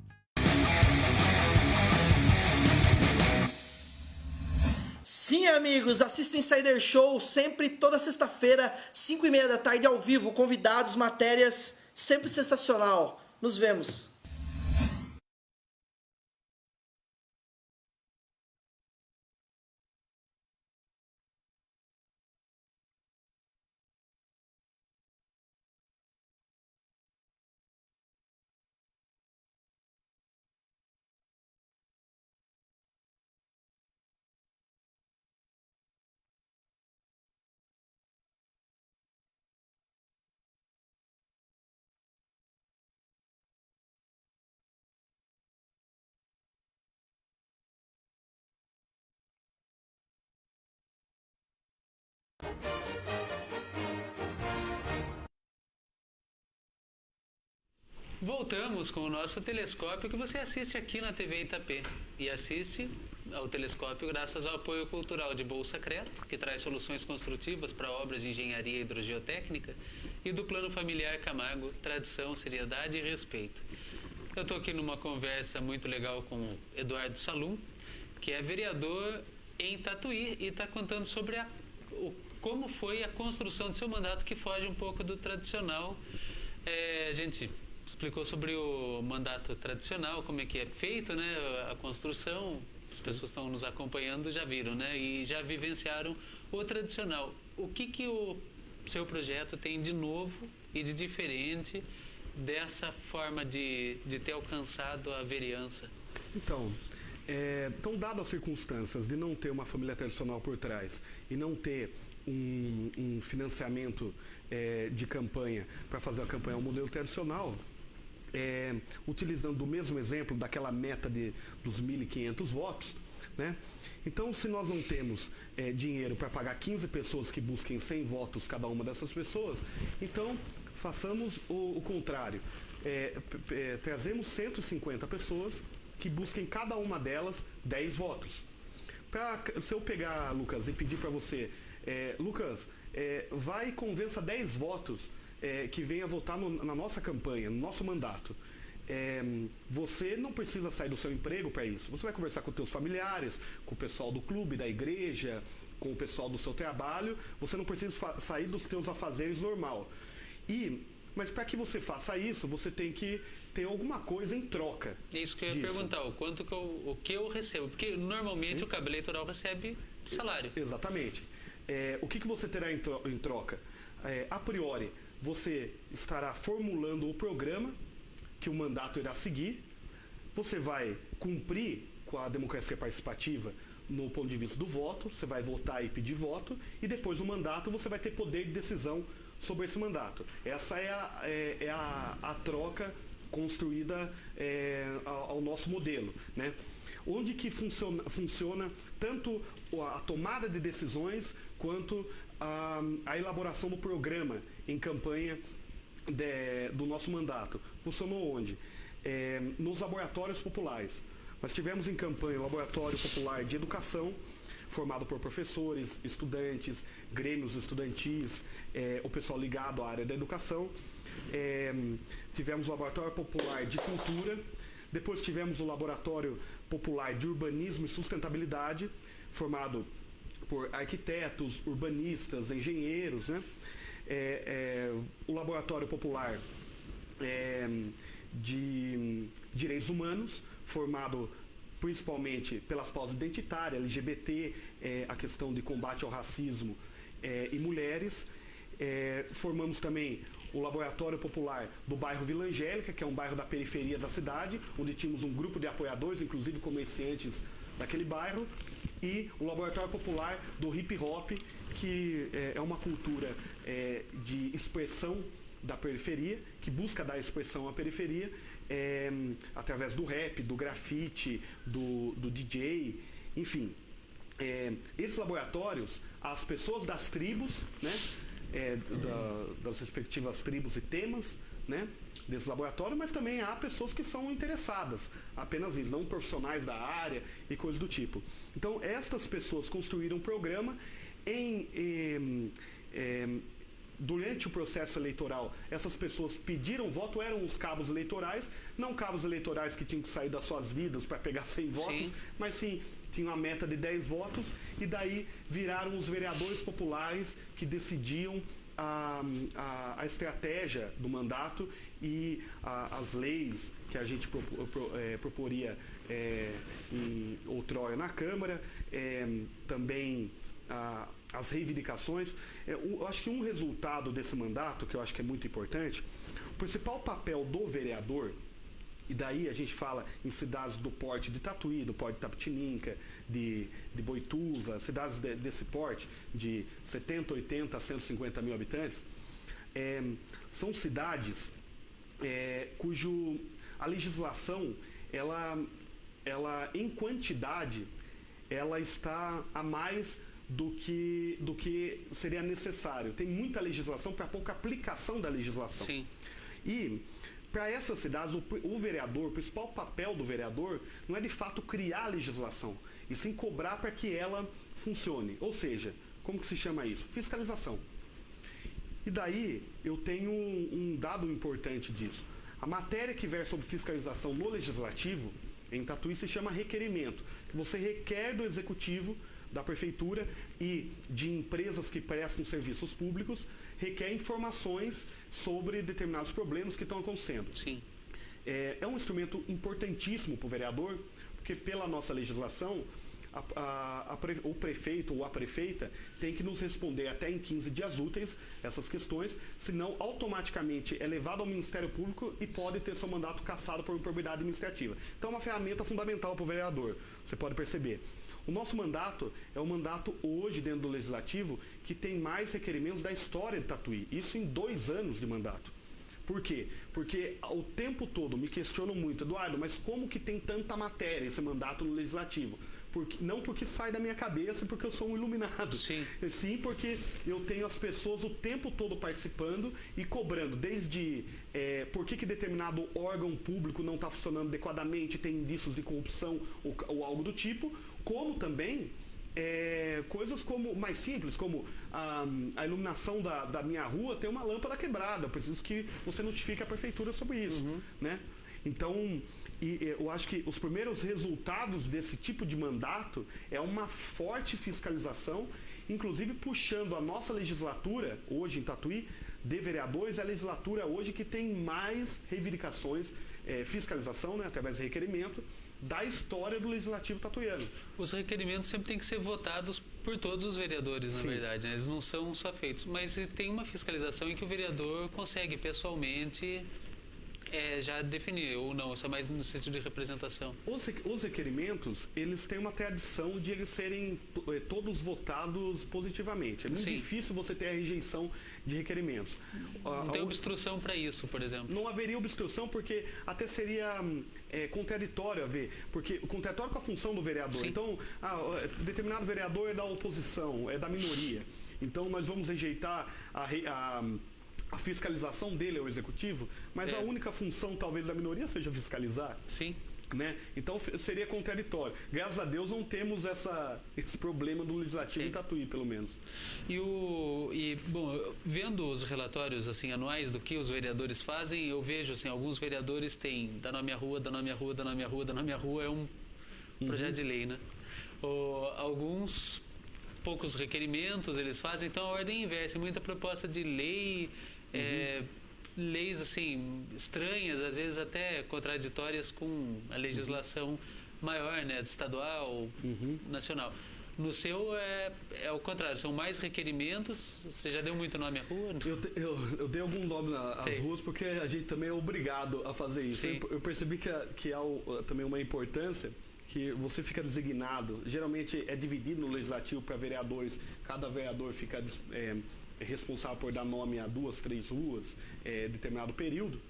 Sim, amigos, assista o Insider Show sempre toda sexta-feira, 5h30 da tarde, ao vivo, convidados, matérias, sempre sensacional. Nos vemos. Voltamos com o nosso telescópio que você assiste aqui na TV Itapê. E assiste ao telescópio graças ao apoio cultural de Bolsacreto, que traz soluções construtivas para obras de engenharia hidrogeotécnica, e do Plano Familiar Camargo, tradição, seriedade e respeito. Eu estou aqui numa conversa muito legal com o Eduardo Salum, que é vereador em Tatuí e está contando sobre como foi a construção do seu mandato, que foge um pouco do tradicional. A gente explicou sobre o mandato tradicional, como é que é feito, né, a construção. As pessoas estão nos acompanhando já viram, né, e já vivenciaram o tradicional. O que o seu projeto tem de novo e de diferente dessa forma de ter alcançado a vereança? Então, dadas as circunstâncias de não ter uma família tradicional por trás e não ter um financiamento de campanha para fazer a campanha ao modelo tradicional, utilizando o mesmo exemplo daquela meta dos 1.500 votos, né? Então, se nós não temos dinheiro para pagar 15 pessoas que busquem 100 votos cada uma dessas pessoas, então façamos o contrário. Trazemos 150 pessoas que busquem cada uma delas 10 votos. Se eu pegar, Lucas, e pedir para você, Lucas, vai e convença 10 votos que venha votar na nossa campanha, no nosso mandato. Você não precisa sair do seu emprego para isso. Você vai conversar com os seus familiares, com o pessoal do clube, da igreja, com o pessoal do seu trabalho. Você não precisa sair dos seus afazeres normal. Mas para que você faça isso, você tem que ter alguma coisa em troca. É isso que eu ia perguntar, o que eu recebo? Porque normalmente Sim. o cabo eleitoral recebe salário. Exatamente. O que você terá em troca? A priori, você estará formulando o programa que o mandato irá seguir. Você vai cumprir com a democracia participativa no ponto de vista do voto, você vai votar e pedir voto, e depois do mandato você vai ter poder de decisão sobre esse mandato. Essa é a troca construída ao nosso modelo, né? Onde que funciona tanto a tomada de decisões quanto a elaboração do programa em campanha do nosso mandato. Funcionou onde? Nos laboratórios populares. Nós tivemos em campanha o Laboratório Popular de Educação, formado por professores, estudantes, grêmios estudantis, o pessoal ligado à área da educação. Tivemos o Laboratório Popular de Cultura, depois tivemos o Laboratório Popular de Urbanismo e Sustentabilidade, formado por arquitetos, urbanistas, engenheiros, né? O Laboratório Popular de Direitos Humanos, formado principalmente pelas pautas identitárias, LGBT, a questão de combate ao racismo e mulheres. Formamos também o Laboratório Popular do bairro Vila Angélica, que é um bairro da periferia da cidade, onde tínhamos um grupo de apoiadores, inclusive comerciantes daquele bairro, e o Laboratório Popular do Hip Hop, que é uma cultura de expressão da periferia, que busca dar expressão à periferia, através do rap, do grafite, do DJ, enfim. Esses laboratórios, as pessoas das tribos, né, das respectivas tribos e temas, né, desse laboratório, mas também há pessoas que são interessadas, apenas isso, não profissionais da área e coisas do tipo. Então, estas pessoas construíram um programa durante o processo eleitoral. Essas pessoas pediram voto, eram os cabos eleitorais, não cabos eleitorais que tinham que sair das suas vidas para pegar 100 votos, mas sim tinham a meta de 10 votos, e daí viraram os vereadores populares que decidiam a estratégia do mandato e as leis que a gente proporia outrora na Câmara, também as reivindicações. Eu acho que um resultado desse mandato, que eu acho que é muito importante, o principal papel do vereador, e daí a gente fala em cidades do porte de Tatuí, do porte de Itapetininga, de Boituva, cidades desse porte, de 70, 80 a 150 mil habitantes, são cidades cujo a legislação, ela em quantidade, ela está a mais do que seria necessário. Tem muita legislação para pouca aplicação da legislação. Sim. E para essas cidades, o vereador, o principal papel do vereador não é de fato criar a legislação, e sim cobrar para que ela funcione. Ou seja, como que se chama isso? Fiscalização. E daí eu tenho um dado importante disso. A matéria que versa sobre fiscalização no legislativo, em Tatuí, se chama requerimento, que você requer do executivo, da prefeitura e de empresas que prestam serviços públicos, requer informações sobre determinados problemas que estão acontecendo. Sim. É um instrumento importantíssimo para o vereador, porque pela nossa legislação, o prefeito ou a prefeita tem que nos responder até em 15 dias úteis essas questões, senão automaticamente é levado ao Ministério Público e pode ter seu mandato cassado por improbidade administrativa. Então é uma ferramenta fundamental para o vereador, você pode perceber. O nosso mandato é um mandato hoje dentro do Legislativo que tem mais requerimentos da história de Tatuí. Isso em 2 anos de mandato. Por quê? Porque o tempo todo me questionam muito, Eduardo, mas como que tem tanta matéria esse mandato no Legislativo? não porque sai da minha cabeça, porque eu sou um iluminado. Sim. Sim, porque eu tenho as pessoas o tempo todo participando e cobrando, desde por que determinado órgão público não está funcionando adequadamente, tem indícios de corrupção ou algo do tipo, como também coisas como mais simples, como a iluminação da minha rua tem uma lâmpada quebrada, eu preciso que você notifique a prefeitura sobre isso, né? Então, eu acho que os primeiros resultados desse tipo de mandato é uma forte fiscalização, inclusive puxando a nossa legislatura, hoje em Tatuí, de vereadores, é a legislatura hoje que tem mais reivindicações, fiscalização, né, através de requerimento, da história do legislativo tatuiano. Os requerimentos sempre têm que ser votados por todos os vereadores, Sim. na verdade, né? Eles não são só feitos, mas tem uma fiscalização em que o vereador consegue pessoalmente já definir, ou não, isso é mais no sentido de representação. Os requerimentos, eles têm uma tradição de eles serem todos votados positivamente. É muito Sim. difícil você ter a rejeição de requerimentos. Não tem obstrução para isso, por exemplo. Não haveria obstrução porque até seria contraditório a ver, porque contraditório com a função do vereador. Sim. Então, determinado vereador é da oposição, é da minoria. Então, nós vamos rejeitar a fiscalização dele ao executivo, mas a única função talvez da minoria seja fiscalizar. Sim. Né? Então seria contraditório. Graças a Deus não temos esse problema do legislativo Sim. em Tatuí, pelo menos. Bom, vendo os relatórios assim anuais do que os vereadores fazem, eu vejo assim, alguns vereadores têm dá nome à rua, dá nome à rua, dá nome à rua, dá nome à rua, é um projeto de lei, né? Alguns poucos requerimentos eles fazem, então a ordem inversa, muita proposta de lei, leis assim estranhas, às vezes até contraditórias com a legislação maior, né, estadual, nacional. No seu é o contrário, são mais requerimentos. Você já deu muito nome à rua? Eu dei alguns nomes às ruas porque a gente também é obrigado a fazer isso. Eu percebi que há também uma importância que você fica designado, geralmente é dividido no legislativo para vereadores, cada vereador fica responsável por dar nome a 2, 3 ruas determinado período.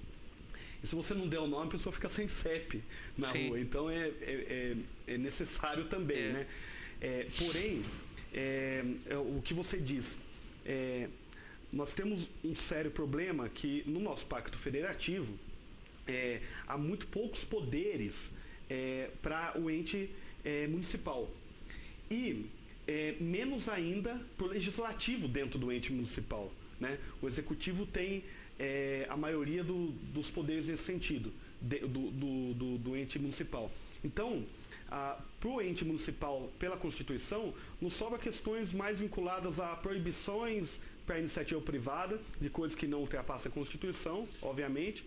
E se você não der o nome, a pessoa fica sem CEP na Sim. rua. Então é necessário também, né? Porém, o que você diz, nós temos um sério problema que no nosso pacto federativo há muito poucos poderes para o ente municipal. E menos ainda para o legislativo dentro do ente municipal, né? O executivo tem a maioria dos poderes nesse sentido, do ente municipal. Então, para o ente municipal, pela Constituição, nos sobra questões mais vinculadas a proibições para a iniciativa privada, de coisas que não ultrapassam a Constituição, obviamente,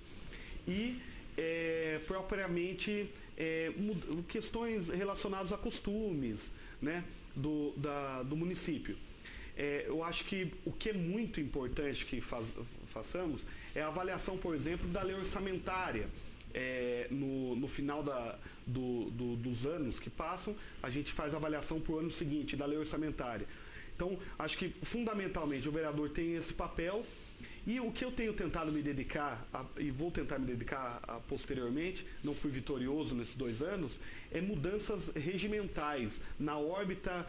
e propriamente questões relacionadas a costumes, né, do município. Eu acho que o que é muito importante que façamos é a avaliação, por exemplo, da lei orçamentária. No final dos anos que passam, a gente faz a avaliação para o ano seguinte da lei orçamentária. Então, acho que fundamentalmente o vereador tem esse papel. E o que eu tenho tentado me dedicar, e vou tentar me dedicar posteriormente, não fui vitorioso nesses 2 anos, é mudanças regimentais na órbita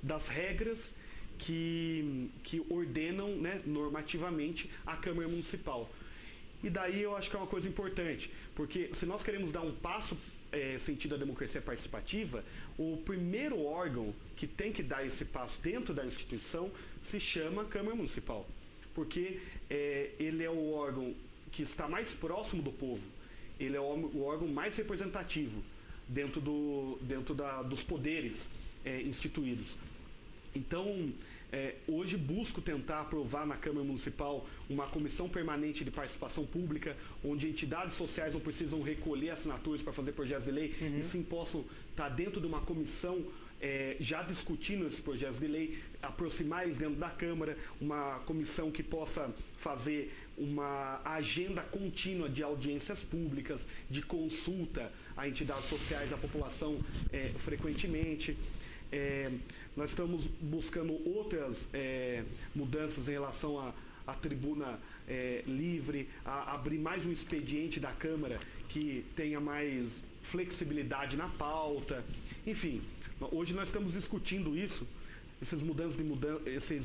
das regras que ordenam, né, normativamente a Câmara Municipal. E daí eu acho que é uma coisa importante, porque se nós queremos dar um passo sentido à democracia participativa, o primeiro órgão que tem que dar esse passo dentro da instituição se chama Câmara Municipal, porque ele é o órgão que está mais próximo do povo, ele é o órgão mais representativo dentro dos poderes instituídos. Então, hoje busco tentar aprovar na Câmara Municipal uma comissão permanente de participação pública, onde entidades sociais não precisam recolher assinaturas para fazer projetos de lei, e sim possam estar dentro de uma comissão já discutindo esses projetos de lei, aproximar eles dentro da Câmara, uma comissão que possa fazer uma agenda contínua de audiências públicas, de consulta a entidades sociais, à população frequentemente. Nós estamos buscando outras mudanças em relação à tribuna livre, a abrir mais um expediente da Câmara que tenha mais flexibilidade na pauta, enfim. Hoje nós estamos discutindo isso, esses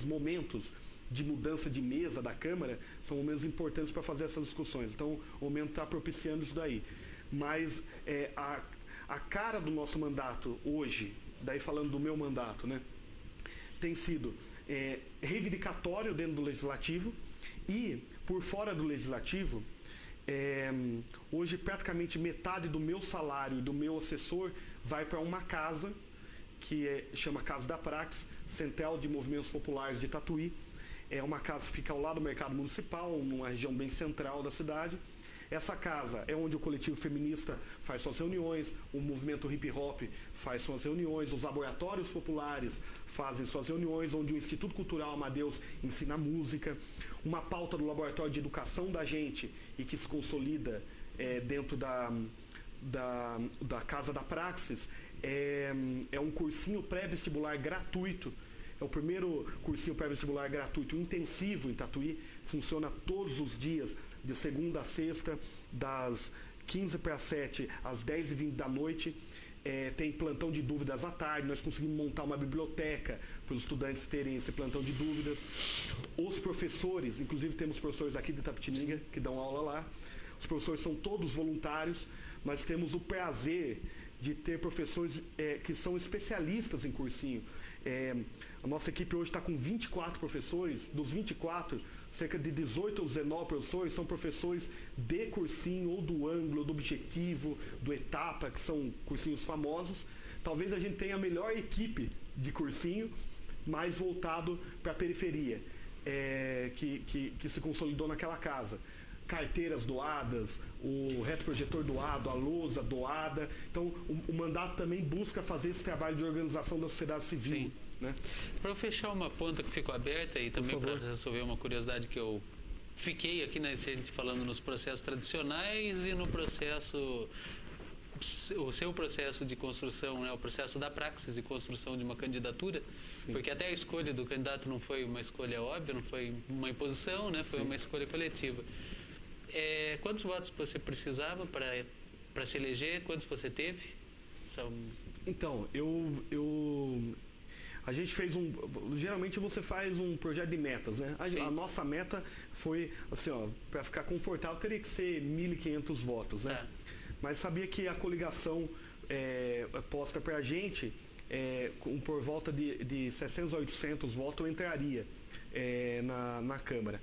momentos de mudança de mesa da Câmara são momentos importantes para fazer essas discussões. Então, o momento está propiciando isso daí. Mas a cara do nosso mandato hoje, daí falando do meu mandato, né, tem sido reivindicatório dentro do Legislativo e, por fora do Legislativo, hoje praticamente metade do meu salário e do meu assessor vai para uma casa que chama Casa da Praxis, Central de Movimentos Populares de Tatuí. É uma casa que fica ao lado do mercado municipal, numa região bem central da cidade. Essa casa é onde o coletivo feminista faz suas reuniões, o movimento hip hop faz suas reuniões, os laboratórios populares fazem suas reuniões, onde o Instituto Cultural Amadeus ensina música. Uma pauta do laboratório de educação da gente e que se consolida dentro da Casa da Praxis é um cursinho pré-vestibular gratuito. É o primeiro cursinho pré-vestibular gratuito intensivo em Tatuí. Funciona todos os dias, de segunda a sexta, das 15h para 7 às 10h20 da noite. Tem plantão de dúvidas à tarde. Nós conseguimos montar uma biblioteca para os estudantes terem esse plantão de dúvidas. Os professores, inclusive temos professores aqui de Itapetininga que dão aula lá. Os professores são todos voluntários. Nós temos o prazer de ter professores que são especialistas em cursinho. A nossa equipe hoje está com 24 professores. Dos 24, cerca de 18 ou 19 professores são professores de cursinho, ou do Ângulo, do Objetivo, do Etapa, que são cursinhos famosos. Talvez a gente tenha a melhor equipe de cursinho, mais voltado para a periferia, que se consolidou naquela casa. Carteiras doadas, o retroprojetor doado, a lousa doada. Então, o mandato também busca fazer esse trabalho de organização da sociedade civil. Sim. Né? Para eu fechar uma ponta que ficou aberta e também para resolver uma curiosidade que eu fiquei aqui, né, a gente falando nos processos tradicionais e no processo, o seu processo de construção, né, o processo da praxis de construção de uma candidatura. Sim. Porque até a escolha do candidato não foi uma escolha óbvia, não foi uma imposição, né, foi Sim. uma escolha coletiva. Quantos votos você precisava para se eleger? Quantos você teve? Então, a gente fez geralmente você faz um projeto de metas, né? A nossa meta foi, assim, para ficar confortável, teria que ser 1.500 votos, né? Mas sabia que a coligação posta para a gente, por volta de 700 a 800 votos, eu entraria na Câmara.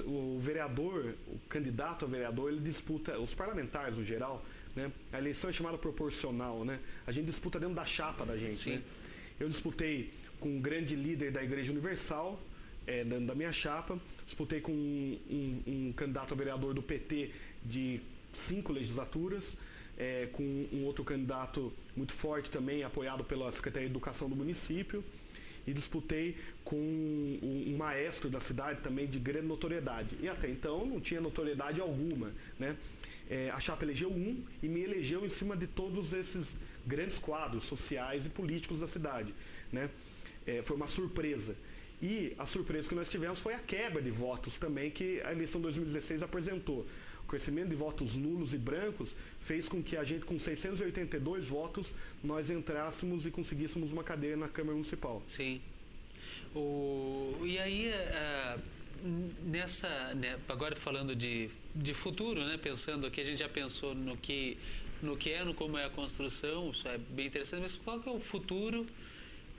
O vereador, o candidato a vereador, ele disputa, os parlamentares no geral, né? A eleição é chamada proporcional, né? A gente disputa dentro da chapa da gente, né? Eu disputei com um grande líder da Igreja Universal, dentro da minha chapa, disputei com um candidato a vereador do PT de 5 legislaturas, com um outro candidato muito forte também, apoiado pela Secretaria de Educação do município, e disputei com um maestro da cidade também de grande notoriedade. E até então não tinha notoriedade alguma, né? A chapa elegeu e me elegeu em cima de todos esses grandes quadros sociais e políticos da cidade, né? Foi uma surpresa. E a surpresa que nós tivemos foi a quebra de votos também que a eleição de 2016 apresentou. O crescimento de votos nulos e brancos fez com que a gente, com 682 votos, nós entrássemos e conseguíssemos uma cadeira na Câmara Municipal. Sim. E aí, agora falando de futuro, né? Pensando aqui, a gente já pensou no como é a construção, isso é bem interessante, mas qual que é o futuro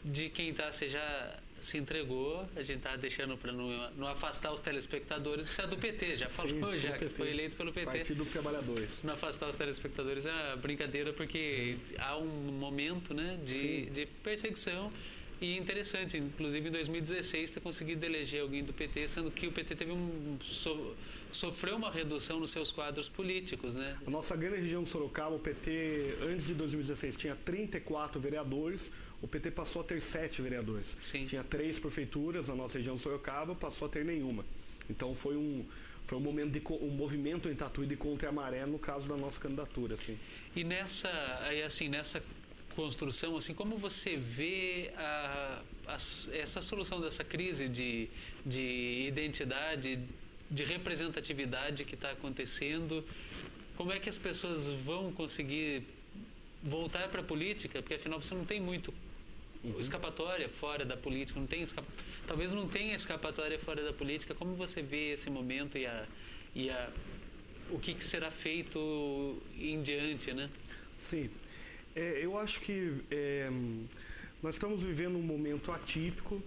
de quem você já se entregou, a gente está deixando para não afastar os telespectadores, isso é do PT, já falou, já que foi eleito pelo PT. Partido dos Trabalhadores. Não afastar os telespectadores é uma brincadeira, porque há um momento, né, de perseguição. E interessante, inclusive em 2016 ter conseguido eleger alguém do PT, sendo que o PT sofreu uma redução nos seus quadros políticos, né? A nossa grande região de Sorocaba, o PT, antes de 2016, tinha 34 vereadores, o PT passou a ter 7 vereadores. Sim. Tinha 3 prefeituras na nossa região de Sorocaba, passou a ter nenhuma. Então foi um movimento em Tatuí de contra a maré no caso da nossa candidatura, assim. E nessa construção, assim, como você vê essa solução dessa crise de identidade, de representatividade que está acontecendo? como é que as pessoas vão conseguir voltar para a política? Porque afinal você não tem muito escapatória fora da política, talvez não tenha escapatória fora da política. Como você vê esse momento e o que será feito em diante, né? Sim, eu acho que nós estamos vivendo um momento atípico.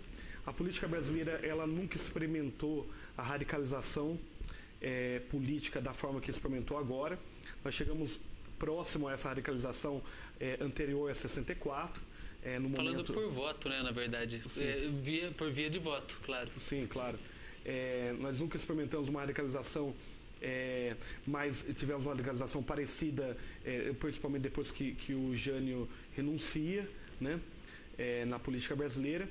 A política brasileira, ela nunca experimentou a radicalização política da forma que experimentou agora. Nós chegamos próximo a essa radicalização anterior a 64. Falando por voto, né, na verdade. Por via de voto, claro. Sim, claro. Nós nunca experimentamos uma radicalização, mas tivemos uma radicalização parecida, principalmente depois que o Jânio renuncia, né, na política brasileira.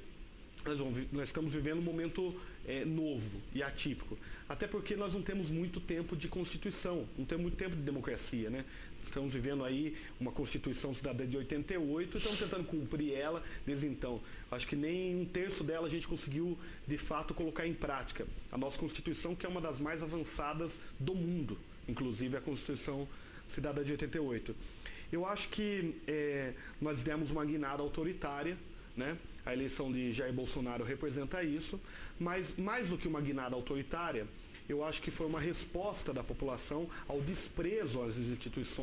Nós estamos vivendo um momento novo e atípico. Até porque nós não temos muito tempo de Constituição, não temos muito tempo de democracia, né? Estamos vivendo aí uma Constituição Cidadã de 88 e estamos tentando cumprir ela desde então. Acho que nem um terço dela a gente conseguiu, de fato, colocar em prática. A nossa Constituição, que é uma das mais avançadas do mundo, inclusive a Constituição Cidadã de 88. Eu acho que nós demos uma guinada autoritária, né? A eleição de Jair Bolsonaro representa isso, mas mais do que uma guinada autoritária, eu acho que foi uma resposta da população ao desprezo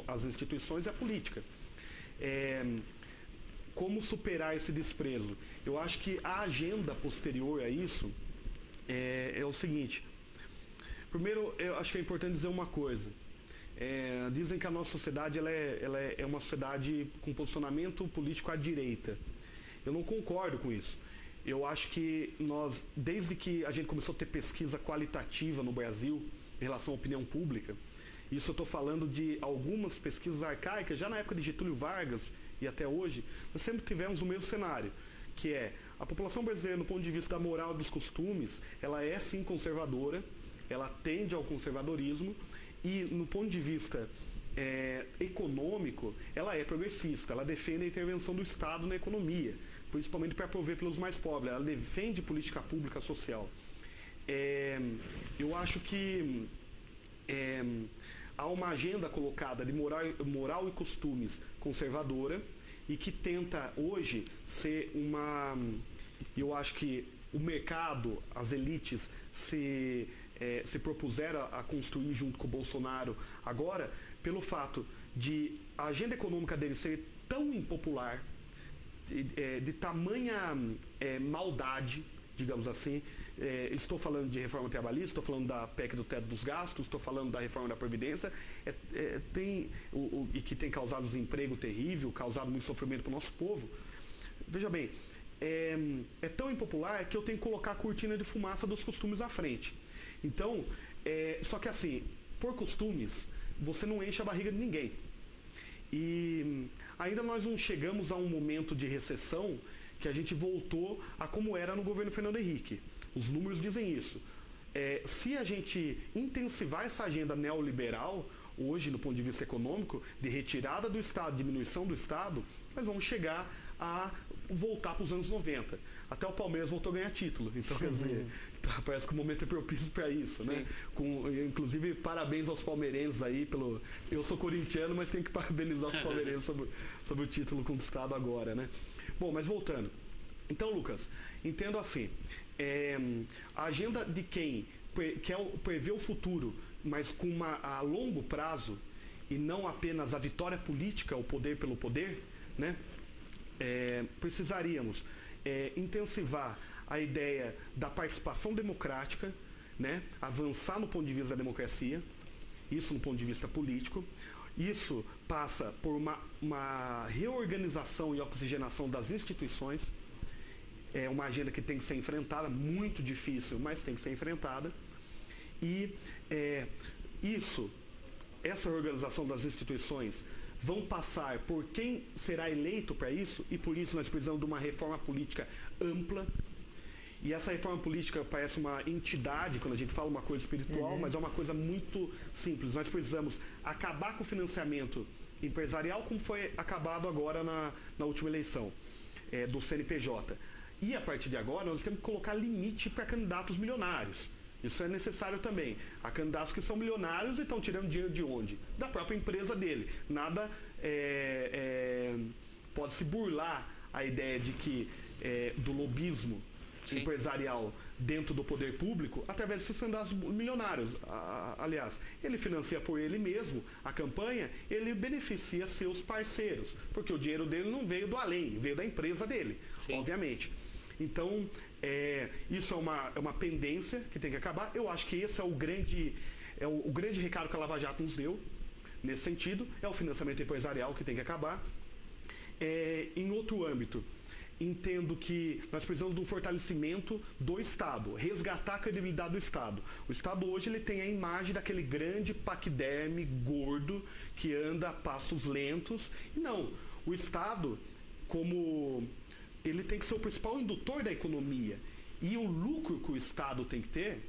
às instituições e à política. Como superar esse desprezo? Eu acho que a agenda posterior a isso é o seguinte. Primeiro, eu acho que é importante dizer uma coisa. Dizem que a nossa sociedade ela é uma sociedade com posicionamento político à direita. Eu não concordo com isso. Eu acho que nós, desde que a gente começou a ter pesquisa qualitativa no Brasil em relação à opinião pública, isso eu estou falando de algumas pesquisas arcaicas, já na época de Getúlio Vargas e até hoje, nós sempre tivemos o mesmo cenário, que é a população brasileira, do ponto de vista da moral e dos costumes, ela é sim conservadora, ela tende ao conservadorismo, e no ponto de vista econômico, ela é progressista, ela defende a intervenção do Estado na economia, principalmente para prover pelos mais pobres, ela defende política pública social. Eu acho que há uma agenda colocada de moral e costumes conservadora e que tenta hoje ser eu acho que o mercado, as elites se propuseram a construir junto com o Bolsonaro agora, pelo fato de a agenda econômica dele ser tão impopular, de tamanha maldade, digamos assim. Estou falando de reforma trabalhista, estou falando da PEC do teto dos gastos, estou falando da reforma da Previdência, e que tem causado desemprego terrível, causado muito sofrimento para o nosso povo. Veja bem, é tão impopular que eu tenho que colocar a cortina de fumaça dos costumes à frente. Então, só que assim, por costumes, você não enche a barriga de ninguém. E ainda nós não chegamos a um momento de recessão que a gente voltou a como era no governo Fernando Henrique. Os números dizem isso. Se a gente intensivar essa agenda neoliberal, hoje, do ponto de vista econômico, de retirada do Estado, diminuição do Estado, nós vamos chegar a voltar para os anos 90. Até o Palmeiras voltou a ganhar título. Então, quer dizer, parece que o momento é propício para isso, né? Inclusive, parabéns aos palmeirenses aí pelo... Eu sou corintiano, mas tenho que parabenizar os palmeirenses sobre o título conquistado agora, né? Bom, mas voltando. Então, Lucas, entendo assim, a agenda de quem quer prever o futuro, mas a longo prazo, e não apenas a vitória política, o poder pelo poder, né? Precisaríamos intensivar a ideia da participação democrática, né? Avançar no ponto de vista da democracia, isso no ponto de vista político. Isso passa por uma reorganização e oxigenação das instituições. É uma agenda que tem que ser enfrentada, muito difícil, mas tem que ser enfrentada. E essa reorganização das instituições vão passar por quem será eleito para isso, e por isso nós precisamos de uma reforma política ampla. E essa reforma política parece uma entidade, quando a gente fala uma coisa espiritual, mas é uma coisa muito simples. Nós precisamos acabar com o financiamento empresarial, como foi acabado agora na última eleição do CNPJ. E a partir de agora nós temos que colocar limite para candidatos milionários. Isso é necessário também. Há candidatos que são milionários e estão tirando dinheiro de onde? Da própria empresa dele. Nada pode se burlar a ideia de que do lobismo empresarial dentro do poder público através desses candidatos milionários. Aliás, ele financia por ele mesmo a campanha, ele beneficia seus parceiros, porque o dinheiro dele não veio do além, veio da empresa dele, obviamente. Então, isso é uma pendência que tem que acabar. Eu acho que esse é o grande recado que a Lava Jato nos deu, nesse sentido, é o financiamento empresarial que tem que acabar. Em outro âmbito, entendo que nós precisamos de um fortalecimento do Estado, resgatar a credibilidade do Estado. O Estado hoje ele tem a imagem daquele grande paquiderme gordo que anda a passos lentos. E não, o Estado, como ele tem que ser o principal indutor da economia. E o lucro que o Estado tem que ter,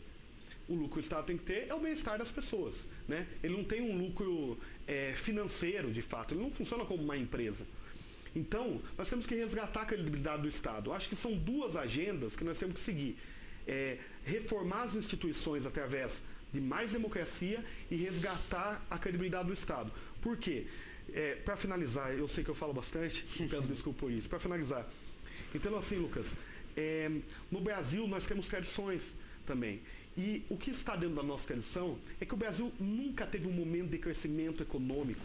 é o bem-estar das pessoas, né? Ele não tem um lucro financeiro, de fato, ele não funciona como uma empresa. Então, nós temos que resgatar a credibilidade do Estado. Acho que são duas agendas que nós temos que seguir. Reformar as instituições através de mais democracia e resgatar a credibilidade do Estado. Por quê? Para finalizar, eu sei que eu falo bastante, peço desculpa por isso. Para finalizar, então assim, Lucas, no Brasil nós temos tradições também. E o que está dentro da nossa tradição é que o Brasil nunca teve um momento de crescimento econômico,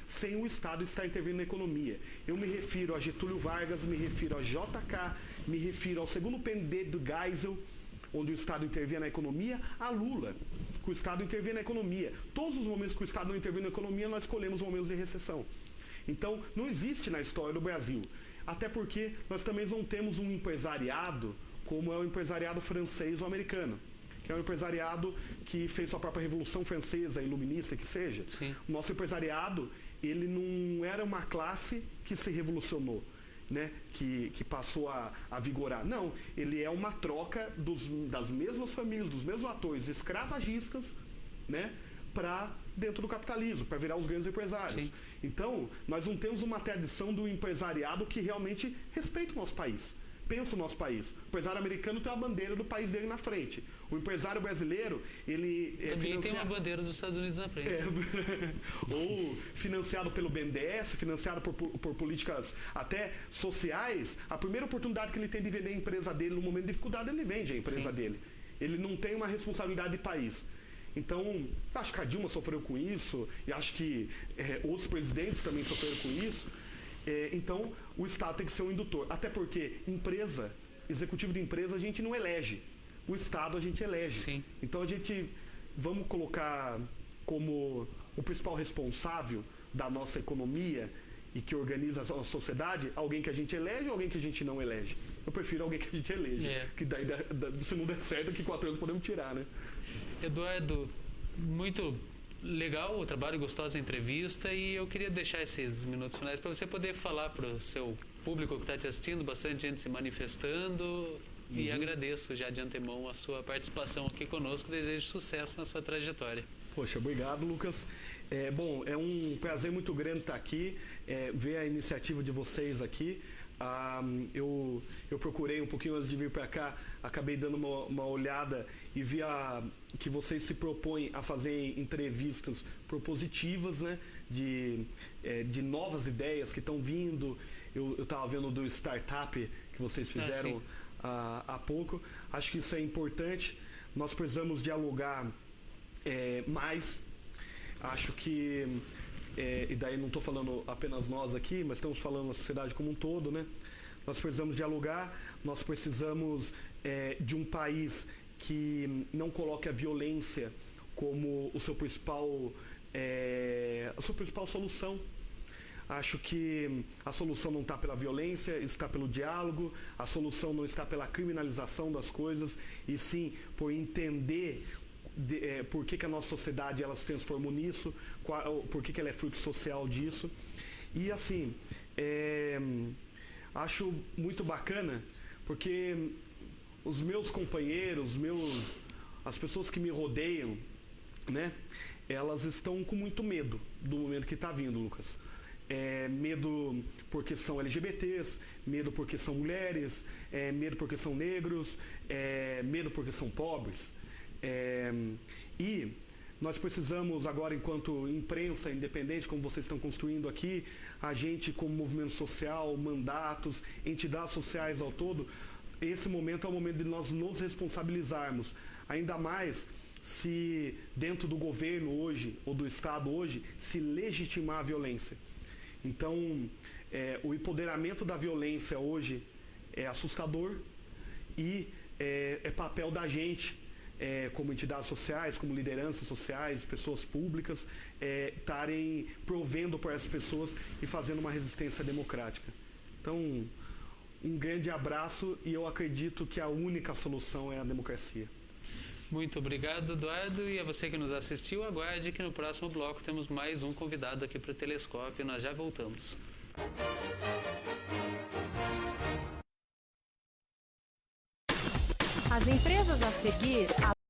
sem o Estado estar intervindo na economia. Eu me refiro a Getúlio Vargas, me refiro a JK, me refiro ao segundo PND do Geisel, onde o Estado intervia na economia, a Lula, que o Estado intervia na economia. Todos os momentos que o Estado não interviu na economia, nós escolhemos momentos de recessão. Então, não existe na história do Brasil. Até porque nós também não temos um empresariado como é o empresariado francês ou americano, que é um empresariado que fez sua própria Revolução Francesa, iluminista, que seja. Sim. O nosso empresariado, ele não era uma classe que se revolucionou, né? que passou a vigorar. Não, ele é uma troca das mesmas famílias, dos mesmos atores escravagistas, né? Para dentro do capitalismo, para virar os grandes empresários. Sim. Então, nós não temos uma tradição do empresariado que realmente respeita o nosso país. Pensa o nosso país. O empresário americano tem a bandeira do país dele na frente. O empresário brasileiro, ele também tem uma bandeira dos Estados Unidos na frente. Ou financiado pelo BNDES, financiado por políticas até sociais. A primeira oportunidade que ele tem de vender a empresa dele no momento de dificuldade, ele vende a empresa dele. Ele não tem uma responsabilidade de país. Então, acho que a Dilma sofreu com isso, e acho que outros presidentes também sofreram com isso. Então, o Estado tem que ser um indutor. Até porque executivo de empresa, a gente não elege. O Estado a gente elege. Sim. Então, vamos colocar como o principal responsável da nossa economia e que organiza a nossa sociedade, alguém que a gente elege ou alguém que a gente não elege? Eu prefiro alguém que a gente elege. Que daí, se não der certo, que 4 anos podemos tirar, né? Eduardo, muito legal o trabalho, gostosa entrevista, e eu queria deixar esses minutos finais para você poder falar para o seu público que está te assistindo, bastante gente se manifestando, e agradeço já de antemão a sua participação aqui conosco, desejo sucesso na sua trajetória. Poxa, obrigado, Lucas. Bom, é um prazer muito grande estar aqui, ver a iniciativa de vocês aqui. Eu procurei um pouquinho antes de vir para cá, acabei dando uma olhada e vi que vocês se propõem a fazer entrevistas propositivas, né, de novas ideias que estão vindo. Eu estava vendo do startup que vocês fizeram há pouco. Acho que isso é importante. Nós precisamos dialogar mais. Acho que e daí não estou falando apenas nós aqui, mas estamos falando da sociedade como um todo, né? Nós precisamos dialogar, nós precisamos de um país que não coloque a violência como a sua principal solução. Acho que a solução não está pela violência, está pelo diálogo, a solução não está pela criminalização das coisas, e sim por entender por que a nossa sociedade ela se transformou nisso, por que ela é fruto social disso. E assim, acho muito bacana, porque os meus companheiros, as pessoas que me rodeiam, né, elas estão com muito medo do momento que está vindo, Lucas. medo porque são LGBTs, medo porque são mulheres, medo porque são negros, medo porque são pobres. E nós precisamos agora, enquanto imprensa independente, como vocês estão construindo aqui, a gente como movimento social, mandatos, entidades sociais ao todo, esse momento é o momento de nós nos responsabilizarmos, ainda mais se dentro do governo hoje, ou do Estado hoje, se legitimar a violência. Então, o empoderamento da violência hoje é assustador e é papel da gente, como entidades sociais, como lideranças sociais, pessoas públicas, estarem provendo para essas pessoas e fazendo uma resistência democrática. Então, um grande abraço e eu acredito que a única solução é a democracia. Muito obrigado, Eduardo, e a você que nos assistiu, aguarde que no próximo bloco temos mais um convidado aqui para o Telescópio. Nós já voltamos. As empresas a seguir